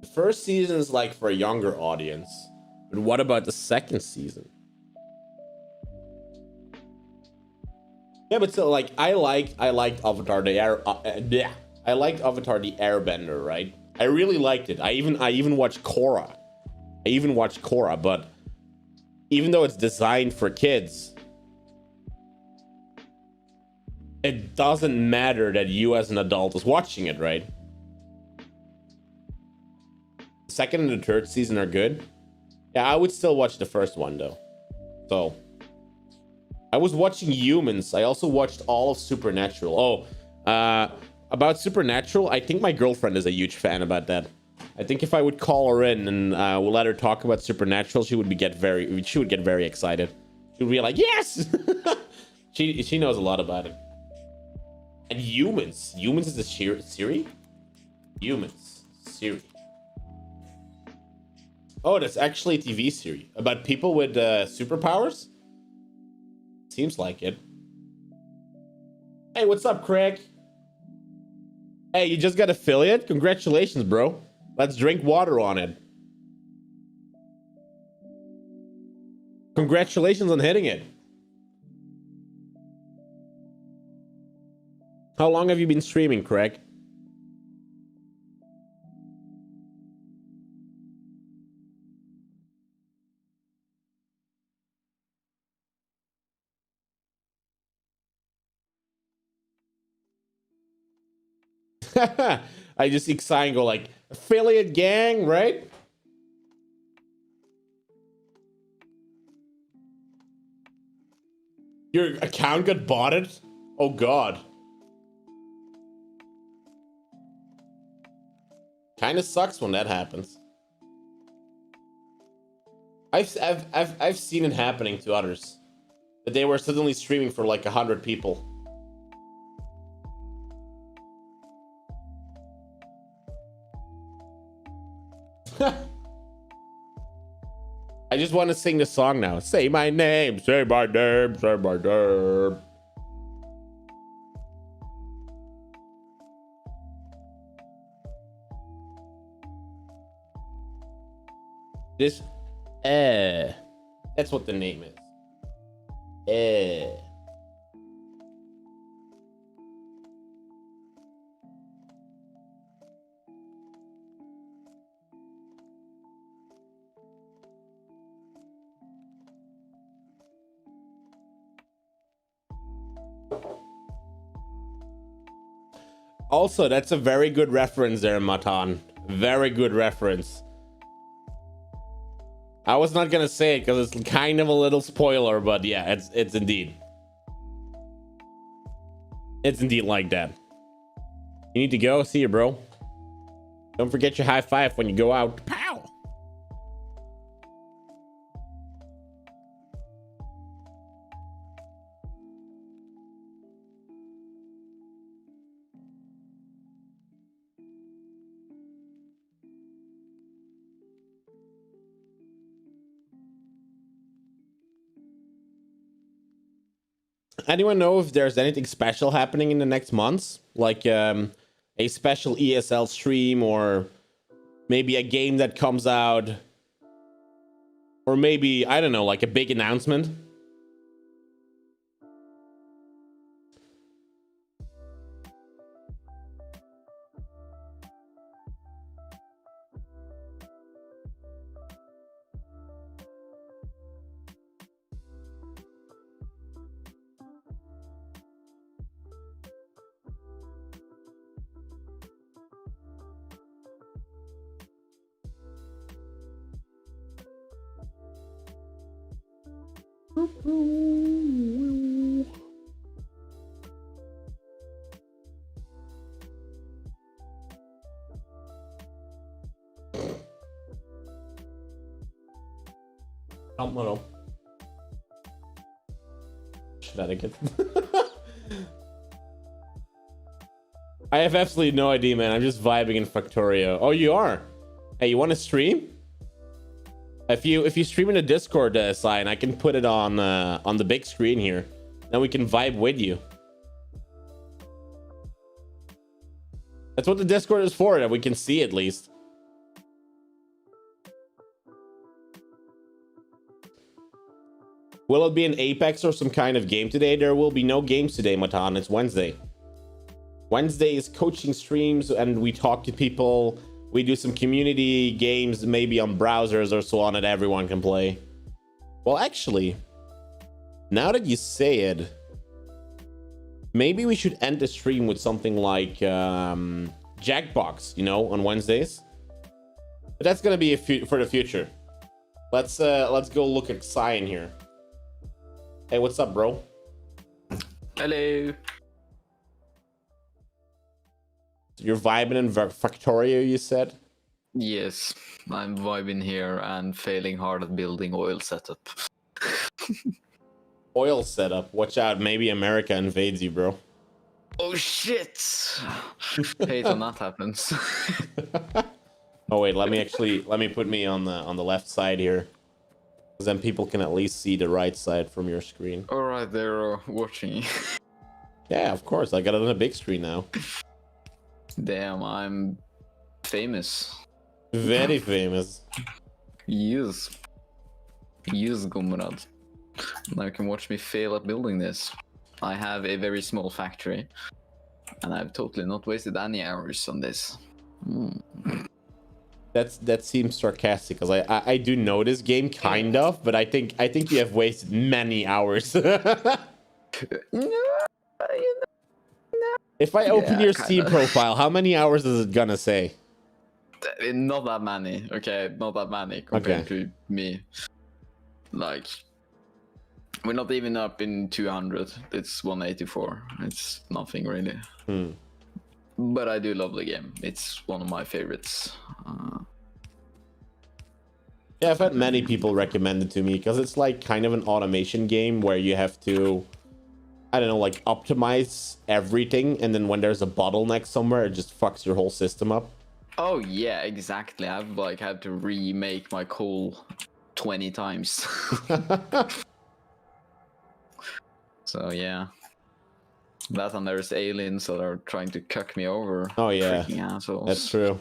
The first season is like for a younger audience. But what about the second season? Yeah, but still, like, I liked Avatar the I liked Avatar the Airbender, right? I really liked it. I even watched Korra. But even though it's designed for kids, it doesn't matter that you as an adult is watching it, right? The second and the third season are good. Yeah, I would still watch the first one though. So I was watching Humans. I also watched all of Supernatural. Oh, about Supernatural, I think my girlfriend is a huge fan about that. I think if I would call her in and we'll let her talk about Supernatural, she would get very excited. She would be like, yes. she knows a lot about it. And Humans is a series. Humans series. Oh, that's actually a TV series about people with superpowers. Seems like it. Hey, what's up, Craig? Hey, you just got affiliate? Congratulations, bro. Let's drink water on it. Congratulations on hitting it. How long have you been streaming, Craig? I just see Xine go like, affiliate gang, right? Your account got botted? Oh god. Kind of sucks when that happens. I've seen it happening to others. That they were suddenly streaming for like 100 people. I just want to sing the song now. Say my name, say my name, say my name. This, that's what the name is. Also, that's a very good reference there, Matan. Very good reference. I was not gonna say it because it's kind of a little spoiler, but yeah, it's indeed. It's indeed like that. You need to go. See you, bro. Don't forget your high five when you go out. Pow! Anyone know if there's anything special happening in the next months? Like a special ESL stream, or maybe a game that comes out, or maybe, I don't know, like a big announcement? No. Shenanigans. I have absolutely no idea, man. I'm just vibing in Factorio. Oh, you are? Hey, you want to stream? If you stream in the Discord sign, I can put it on the big screen here. Then we can vibe with you. That's what the Discord is for, that we can see at least. Will it be an Apex or some kind of game today? There will be no games today, Matan. It's Wednesday. Wednesday is coaching streams, and we talk to people. We do some community games, maybe on browsers or so on, that everyone can play. Well, actually, now that you say it, maybe we should end the stream with something like Jackbox, you know, on Wednesdays. But that's gonna be for the future. Let's go look at Cyan here. Hey, what's up, bro? Hello. You're vibing in Factorio, you said? Yes, I'm vibing here and failing hard at building oil setup. Oil setup. Watch out, maybe America invades you, bro. Oh shit! Hate when that happens. Oh wait, let me put me on the left side here. Because then people can at least see the right side from your screen. Alright, they're watching. Yeah, of course. I got it on a big screen now. Damn, I'm famous. Very famous. Yes. Yes, Gumrad. Now you can watch me fail at building this. I have a very small factory. And I've totally not wasted any hours on this. That seems sarcastic, because I do know this game kind of, but I think you have wasted many hours. If I open your Steam profile, how many hours is it gonna say? Not that many, okay? Not that many compared to me. Like, we're not even up in 200. It's 184. It's nothing really. But I do love the game. It's one of my favorites. Yeah, I've had many people recommend it to me, because it's like kind of an automation game where you have to, I don't know, like optimize everything, and then when there's a bottleneck somewhere, it just fucks your whole system up. Oh yeah, exactly. I've like had to remake my coal 20 times. So yeah. That, and there's aliens that are trying to cuck me over. Oh yeah, freaking assholes. That's true.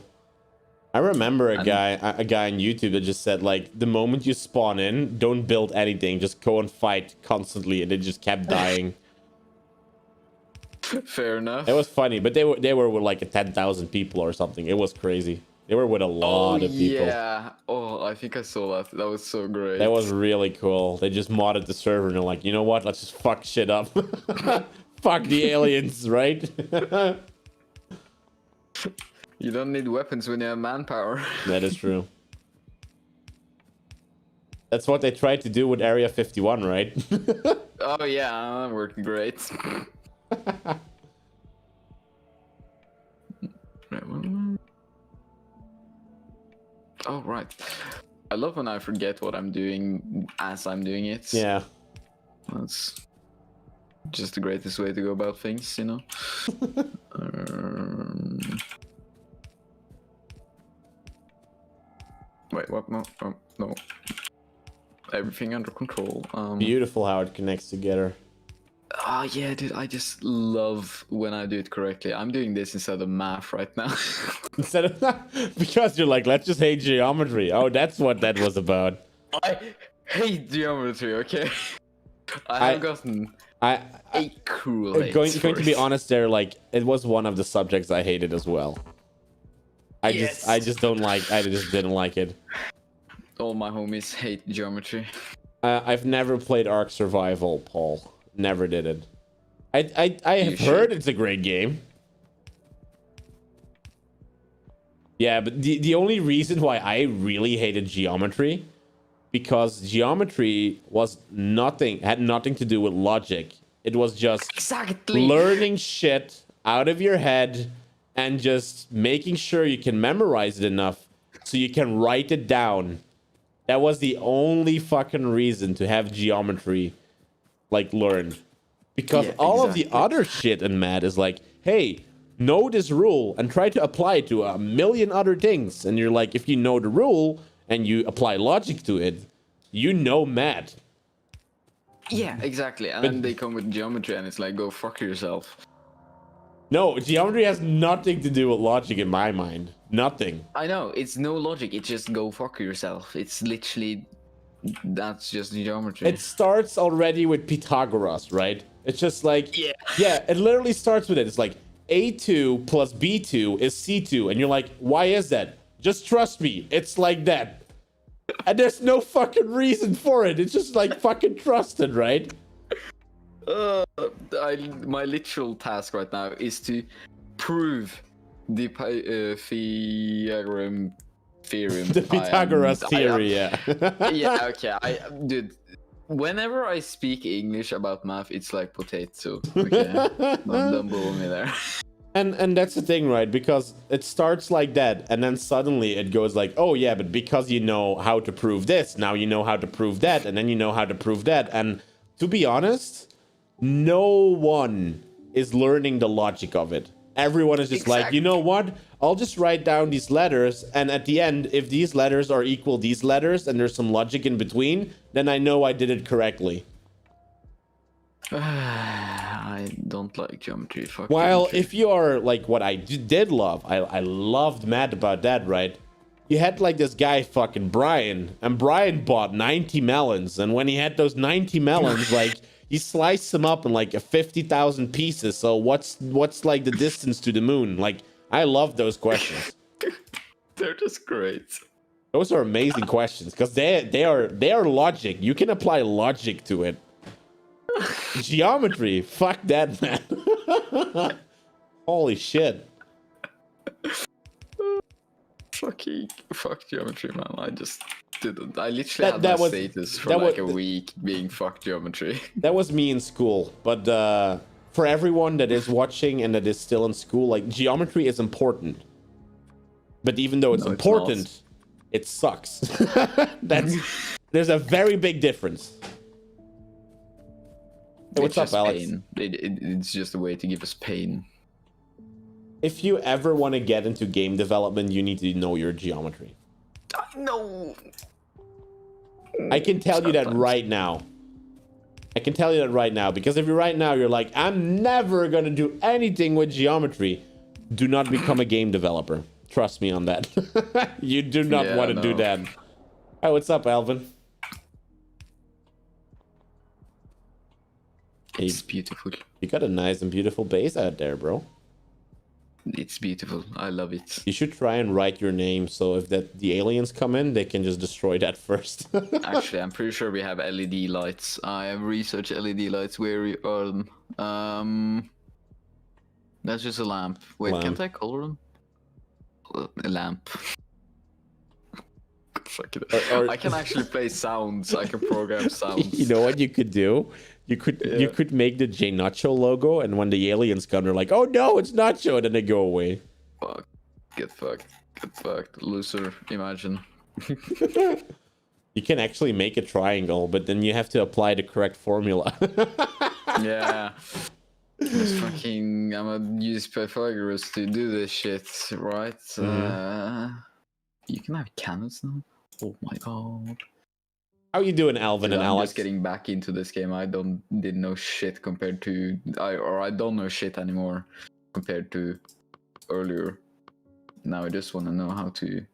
I remember a guy on YouTube that just said, like, the moment you spawn in, don't build anything, just go and fight constantly, and they just kept dying. Fair enough. It was funny, but they were with like 10,000 people or something. It was crazy. They were with a lot of people. Yeah. Oh, I think I saw that. That was so great. That was really cool. They just modded the server and they're like, you know what? Let's just fuck shit up. Fuck the aliens, right? You don't need weapons when you have manpower. That is true. That's what they tried to do with Area 51, right? Oh yeah, that worked great. Oh right. I love when I forget what I'm doing as I'm doing it. Yeah. That's just the greatest way to go about things, you know. Wait, what? No, oh, no. Everything under control. Beautiful how it connects together. Oh yeah, dude, I just love when I do it correctly. I'm doing this instead of math right now. Instead of because you're like, let's just hate geometry. Oh, that's what that was about. I hate geometry, okay? I have gotten a cruel hate going to be honest there, like, it was one of the subjects I hated as well. I just didn't like it. All my homies hate geometry. I've never played Ark Survival, Paul. Never did it. I have heard it's a great game. Yeah, but the only reason why I really hated geometry, because geometry had nothing to do with logic. It was just learning shit out of your head and just making sure you can memorize it enough so you can write it down. That was the only fucking reason to have geometry, like, learned. Because all of the other shit in math is like, hey, know this rule and try to apply it to a million other things. And you're like, if you know the rule and you apply logic to it, you know math. Yeah, exactly. And then they come with geometry and it's like, go fuck yourself. No, geometry has nothing to do with logic in my mind. Nothing. I know, it's no logic. It's just go fuck yourself. It's literally, that's just geometry. It starts already with Pythagoras, right? It's just like, yeah, it literally starts with it. It's like A2 plus B2 is C2. And you're like, why is that? Just trust me. It's like that. And there's no fucking reason for it. It's just like fucking trusted, right? My literal task right now is to prove the Pythagorean theorem. The Pythagoras theory, yeah. Yeah, okay. Dude, whenever I speak English about math, it's like potato. Okay, don't bully me there. And that's the thing, right? Because it starts like that, and then suddenly it goes like, oh yeah, but because you know how to prove this, now you know how to prove that, and then you know how to prove that. And to be honest, no one is learning the logic of it. Everyone is just like, you know what? I'll just write down these letters, and at the end, if these letters are equal these letters and there's some logic in between, then I know I did it correctly. I don't like geometry. Fuck While geometry. if you are like what I did love, I loved mad about that, right? You had like this guy fucking Brian, and Brian bought 90 melons, and when he had those 90 melons, like, he sliced them up in like 50,000 pieces. So what's like the distance to the moon? Like, I love those questions. They're just great. Those are amazing questions because they are logic. You can apply logic to it. Geometry, fuck that, man. Holy shit. Fuck geometry, man. I just didn't. I literally had my status for like a week being fuck geometry. That was me in school, but for everyone that is watching and that is still in school, like, geometry is important. But even though it's important, it sucks. There's a very big difference. Hey, what's up, Alex? Pain. It's just a way to give us pain. If you ever want to get into game development, you need to know your geometry. I know. I can tell you that right now. I can tell you that right now, because if you're right now, you're like, I'm never going to do anything with geometry. Do not become a game developer. Trust me on that. You do not want to do that. Hey, what's up, Alvin? It's beautiful. You got a nice and beautiful base out there, bro. It's beautiful. I love it. You should try and write your name so if the aliens come in, they can just destroy that first. Actually, I'm pretty sure we have LED lights. I have researched LED lights. Where are them? That's just a lamp. Wait, can't I color them? lamp. Or- I can actually play sounds. I can program sounds. You know what you could do? You could make the JNacho logo, and when the aliens come, they're like, "Oh no, it's Nacho," and then they go away. Fuck. Get fucked. Get fucked. Loser. Imagine. You can actually make a triangle, but then you have to apply the correct formula. Yeah. Just fucking. I'm gonna use Pythagoras to do this shit, right? You can have cannons now. Oh my god. How you doing, Alvin and I'm Alex? just getting back into this game. I didn't know shit compared to I don't know shit anymore compared to earlier. Now I just want to know how to.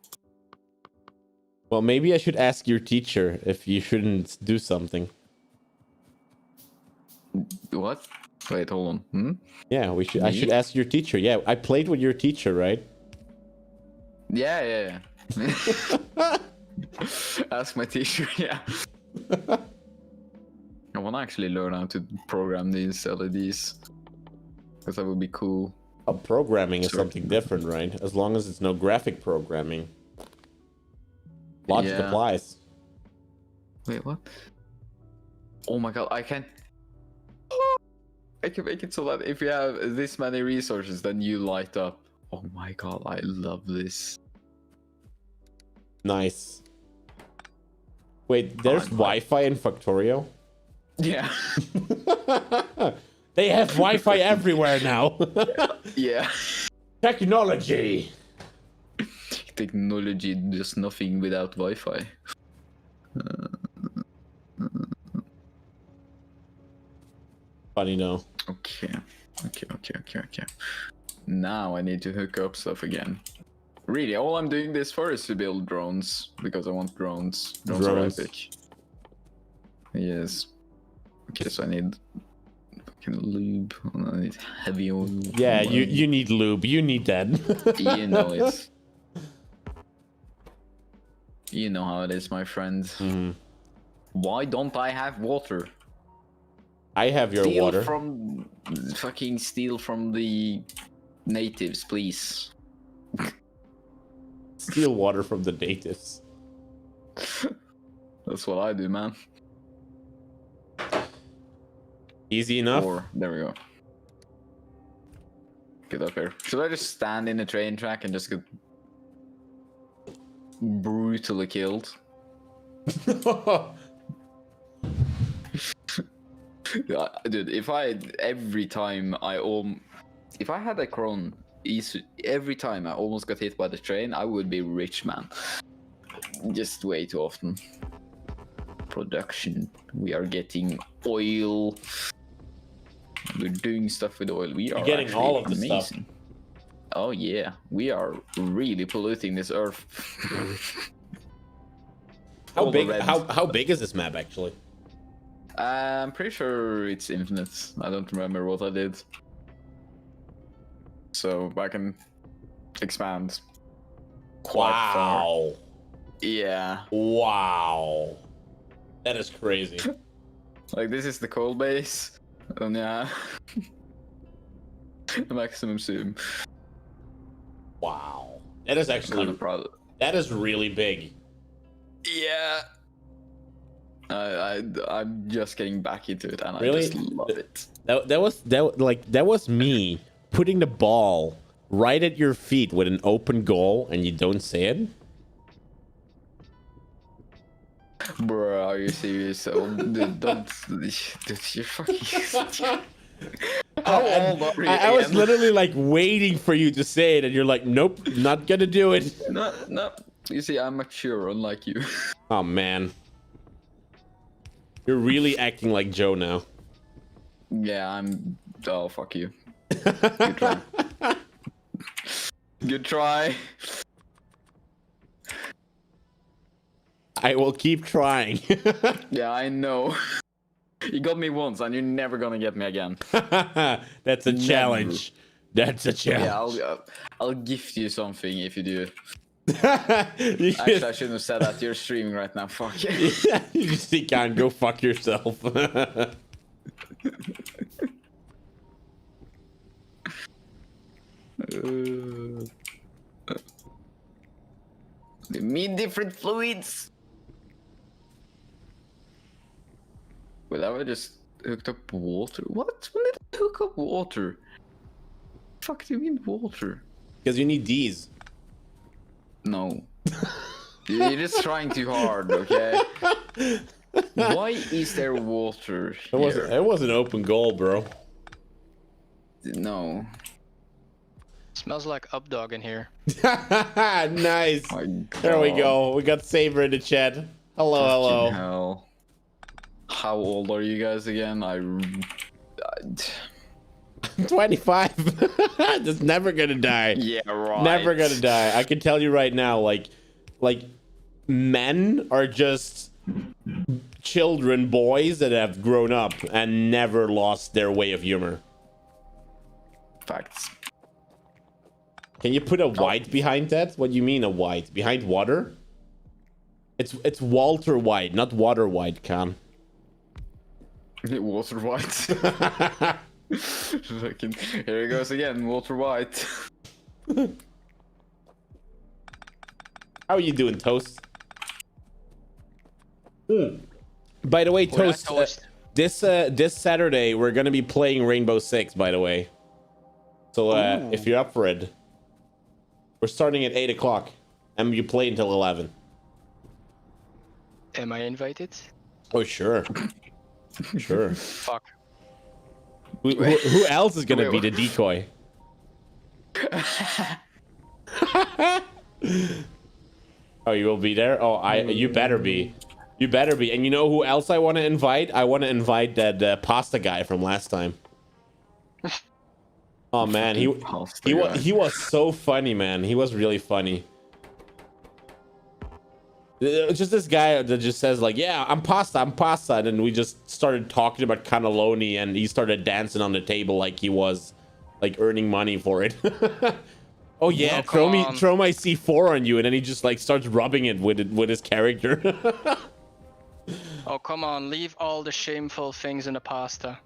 Well, maybe I should ask your teacher if you shouldn't do something. What? Wait, hold on. Yeah, I should ask your teacher. Yeah, I played with your teacher, right? Yeah. Ask my teacher. Yeah. I want to actually learn how to program these LEDs because that would be cool. Programming is something different, right? As long as it's no graphic programming. Logic applies. Wait, what? Oh my god, I can make it so that if you have this many resources, then you light up. Oh my god, I love this. Nice. Wait, there's Wi-Fi in Factorio? Yeah. They have Wi-Fi everywhere now. Yeah. Technology. Technology does nothing without Wi-Fi. Funny, no. Okay. Now I need to hook up stuff again. Really, all I'm doing this for is to build drones because I want drones. Drones are epic. Yes. Okay, so I need fucking lube. I need heavy oil. Yeah, you need lube. You need that. You know it. You know how it is, my friend. Why don't I have water? I have your water. Steal from the natives, please. Steal water from the natives. That's what I do, man. Easy enough. There we go. Get up here. Should I just stand in a train track and just get brutally killed? Dude, if I had a cron, every time I almost got hit by the train, I would be rich, man. Just way too often. Production. We are getting oil. We're doing stuff with oil. We are getting all of the amazing stuff. Oh yeah, we are really polluting this earth. How big is this map actually? I'm pretty sure it's infinite. I don't remember what I did. So I can expand quite far. Yeah. Wow. That is crazy. Like this is the coal base. And yeah. The maximum zoom. Wow. That is actually kind of proud. That is really big. Yeah. I'm just getting back into it and Really? I just love it. That was me putting the ball right at your feet with an open goal and you don't say it? Bro, are you serious? Oh, dude, don't. Dude, you're fucking. How old are you? I was literally like waiting for you to say it, and you're like, nope, not gonna do it. No. You see, I'm mature, unlike you. Oh man. You're really acting like Joe now. Yeah, I'm. Oh, fuck you. Good try. Good try. I will keep trying. Yeah, I know. You got me once, and you're never gonna get me again. That's a challenge. That's a challenge. Yeah, I'll gift you something if you do. Actually, I shouldn't have said that. You're streaming right now. Fuck you. You just can't go fuck yourself. They mean different fluids. Well, I just hooked up water. What? When did I hook up water? Fuck do you mean water? Because you need these. No. You're just trying too hard, okay? Why is there water here? It was an open goal, bro. No. Smells like updog in here. Nice. My There we God. go. We got Saber in the chat. Hello, Fucking hello. hell. How old are you guys again? 25. That's never gonna die. Yeah, right. Never gonna die. I can tell you right now, like men are just children, boys that have grown up and never lost their way of humor. Facts. Can you put a white behind that? What do you mean a white? Behind water? It's Walter White, not Water White, Khan. Walter White. Fucking, here he goes again, Walter White. How are you doing, Toast? By the way, We're not Toast, this Saturday we're gonna be playing Rainbow Six. By the way, so if you're up for it, we're starting at 8 o'clock, and you play until 11. Am I invited? Oh sure, sure. Fuck. Who else is gonna be the decoy? Oh, you will be there? Oh, you better be. You better be. And you know who else I want to invite? I want to invite that pasta guy from last time. Oh man, he was so funny, man. He was really funny. Just this guy that just says like, yeah, I'm pasta, and then we just started talking about cannelloni, and he started dancing on the table like he was like earning money for it. Oh yeah, throw my C4 on you, and then he just like starts rubbing it with his character. Oh, come on, leave all the shameful things in the pasta.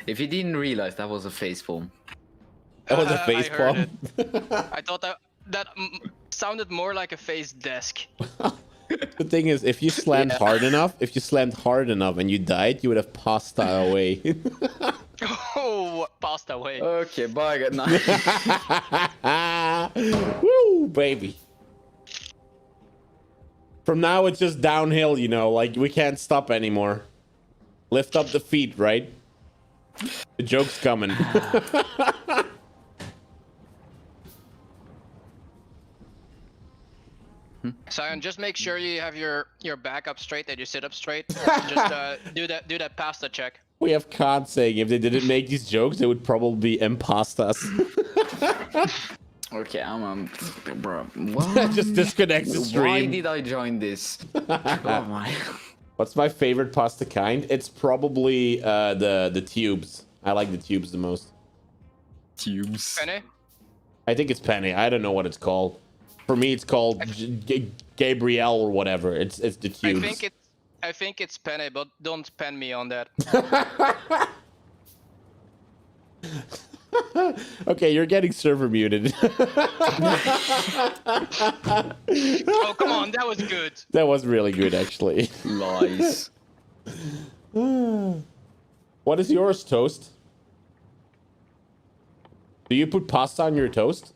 If you didn't realize that was a facepalm. That was a I face heard palm. I thought that sounded more like a face desk. The thing is, if you slammed hard enough, and you died, you would have pasta away. Oh, pasta away. Okay, bye, good night. Woo, baby. From now, it's just downhill, you know, like we can't stop anymore. Lift up the feet, right? The joke's coming. Sion, just make sure you have your back up straight, that you sit up straight. Just do that pasta check. We have Khan saying if they didn't make these jokes, they would probably be impastas. Okay, I'm bro. What? Just disconnect the stream. Why did I join this? Oh my. What's my favorite pasta kind? It's probably the tubes. I like the tubes the most. Tubes. Penny? I think it's penne. I don't know what it's called. For me, it's called Gabrielle or whatever. It's the tubes. I think it's penny, but don't pen me on that. Okay, you're getting server muted. Oh, come on, that was good. That was really good, actually. Lies. What is yours, Toast? Do you put pasta on your toast?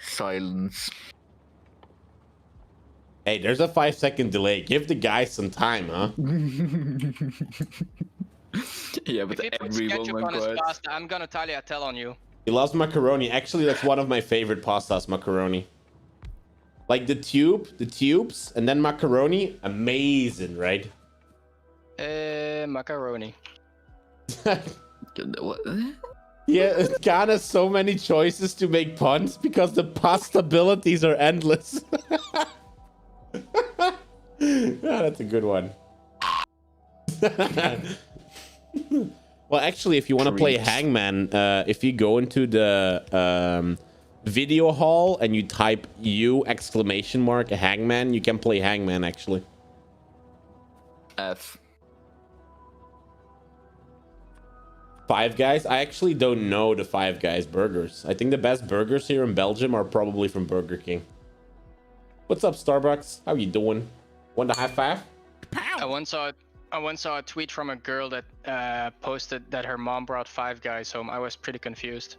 Silence. Hey, there's a 5-second delay. Give the guy some time, huh? Yeah, but If he puts every ketchup woman on his quits. pasta, I'm gonna tell on you. He loves macaroni. Actually, that's one of my favorite pastas, macaroni. Like the tubes, and then macaroni. Amazing, right? Macaroni. What? Yeah, Khan has so many choices to make puns because the possibilities are endless. Yeah, that's a good one. Well, actually, if you want to play Hangman, if you go into the video hall and you type !hangman, you can play Hangman actually. F. Five Guys? I actually don't know the Five Guys burgers. I think the best burgers here in Belgium are probably from Burger King. What's up, Starbucks? How you doing? Want to high five? I once saw a tweet from a girl that posted that her mom brought Five Guys home. I was pretty confused.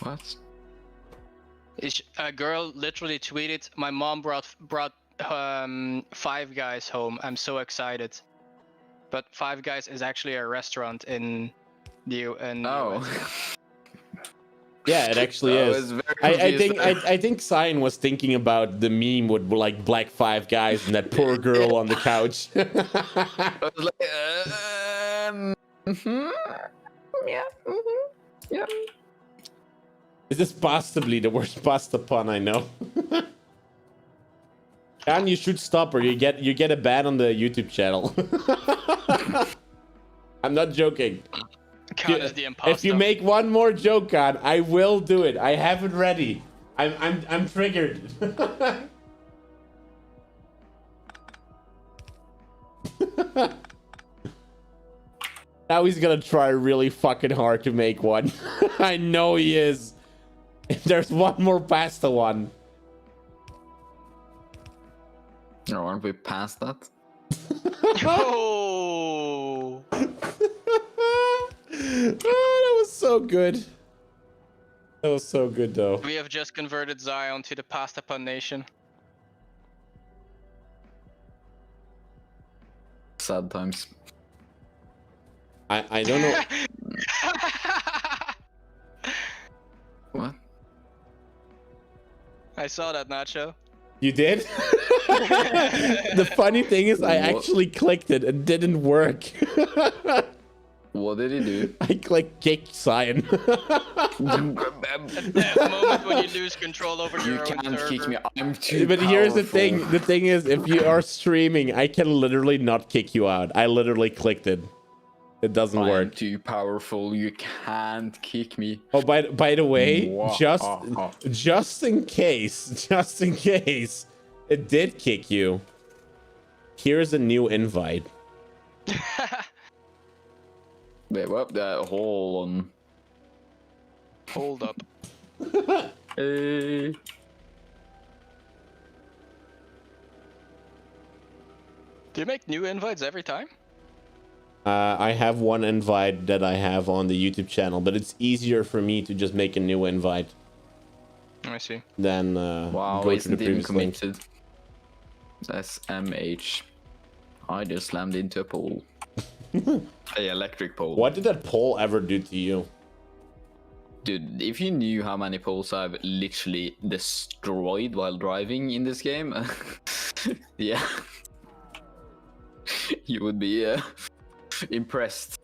What? A girl literally tweeted, "My mom brought Five Guys home. I'm so excited." But Five Guys is actually a restaurant in the Oh. Yeah, it actually is. I think Cyan was thinking about the meme with like black Five Guys and that poor girl on the couch. I was like, yeah, yeah. Is this possibly the worst pasta pun I know? And you should stop or you get a ban on the YouTube channel. I'm not joking. Khan is the imposter. If you make one more joke, Khan, I will do it. I have it ready. I'm triggered. Now he's gonna try really fucking hard to make one. I know he is. If there's one more pasta one. No, aren't we past that? Oh! Oh, that was so good. That was so good, though. We have just converted Zion to the pasta pun nation. Sad times. I don't know. What? I saw that, Nacho. You did? The funny thing is, I actually clicked it. It didn't work. What did he do? I clicked kick Cyan. At that moment when you lose control over You your own can't server. kick me. I'm too But here's the powerful. thing. The thing is, if you are streaming, I can literally not kick you out. I literally clicked it. It doesn't I'm work. too powerful. You can't kick me. Oh, by the way, Mwah. just in case, it did kick you. Here's a new invite. Wait, what? Hold on. Hold up. Hey. Do you make new invites every time? I have one invite that I have on the YouTube channel, but it's easier for me to just make a new invite I see. than Wow, go to the isn't even previous link. committed. SMH. I just slammed into a pole. A electric pole. What did that pole ever do to you? Dude, if you knew how many poles I've literally destroyed while driving in this game, yeah, you would be impressed.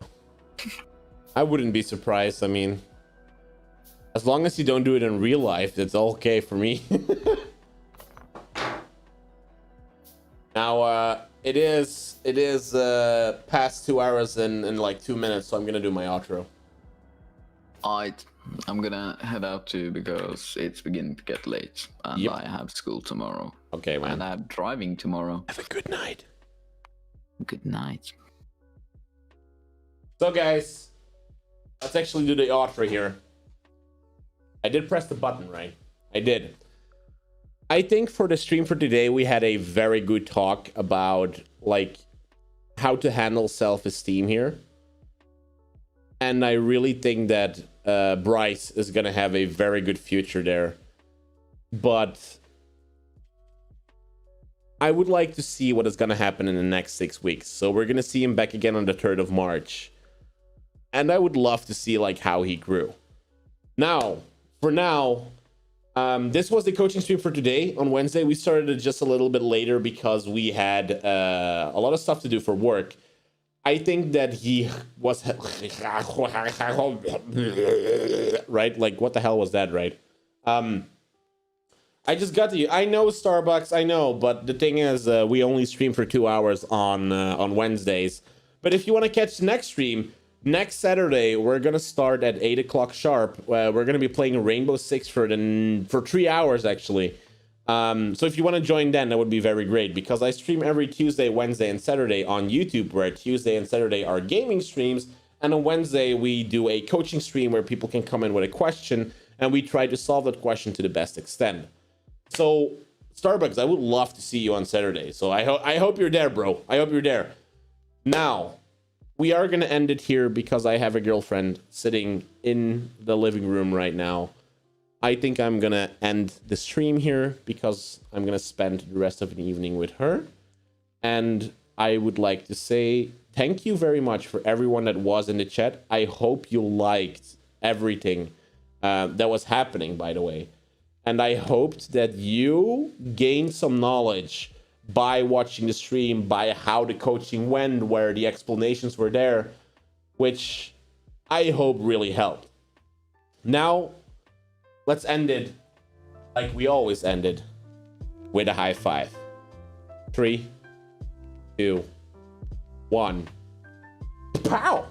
I wouldn't be surprised. I mean, as long as you don't do it in real life, it's okay for me. Now, it is past 2 hours in like 2 minutes, so I'm gonna do my outro. I'm gonna head out too because it's beginning to get late and Yep. I have school tomorrow. Okay, And man. I'm driving tomorrow. Have a good night. Good night. So, guys, let's actually do the outro here. I did press the button, right? I did. I think for the stream for today, we had a very good talk about like how to handle self-esteem here. And I really think that Bryce is going to have a very good future there. But I would like to see what is going to happen in the next 6 weeks. So we're going to see him back again on the 3rd of March. And I would love to see like how he grew. Now, for now, this was the coaching stream for today. On Wednesday, we started it just a little bit later because we had a lot of stuff to do for work. I think that he was right. Like, what the hell was that, right? I just got to you. I know Starbucks, I know, but the thing is, we only stream for 2 hours on Wednesdays. But if you want to catch the next stream, Next Saturday, we're gonna start at 8 o'clock sharp. We're gonna be playing Rainbow Six for 3 hours actually. So if you want to join then, that would be very great, because I stream every Tuesday, Wednesday, and Saturday on YouTube, where Tuesday and Saturday are gaming streams, and on Wednesday we do a coaching stream where people can come in with a question, and we try to solve that question to the best extent. So Starbucks, I would love to see you on Saturday. So I hope you're there, bro. I hope you're there. Now, we are going to end it here because I have a girlfriend sitting in the living room right now. I think I'm going to end the stream here because I'm going to spend the rest of the evening with her. And I would like to say thank you very much for everyone that was in the chat. I hope you liked everything that was happening, by the way. And I hoped that you gained some knowledge by watching the stream, by how the coaching went, where the explanations were there, which I hope really helped. Now, let's end it like we always ended, with a high five. 3, 2, 1. Pow!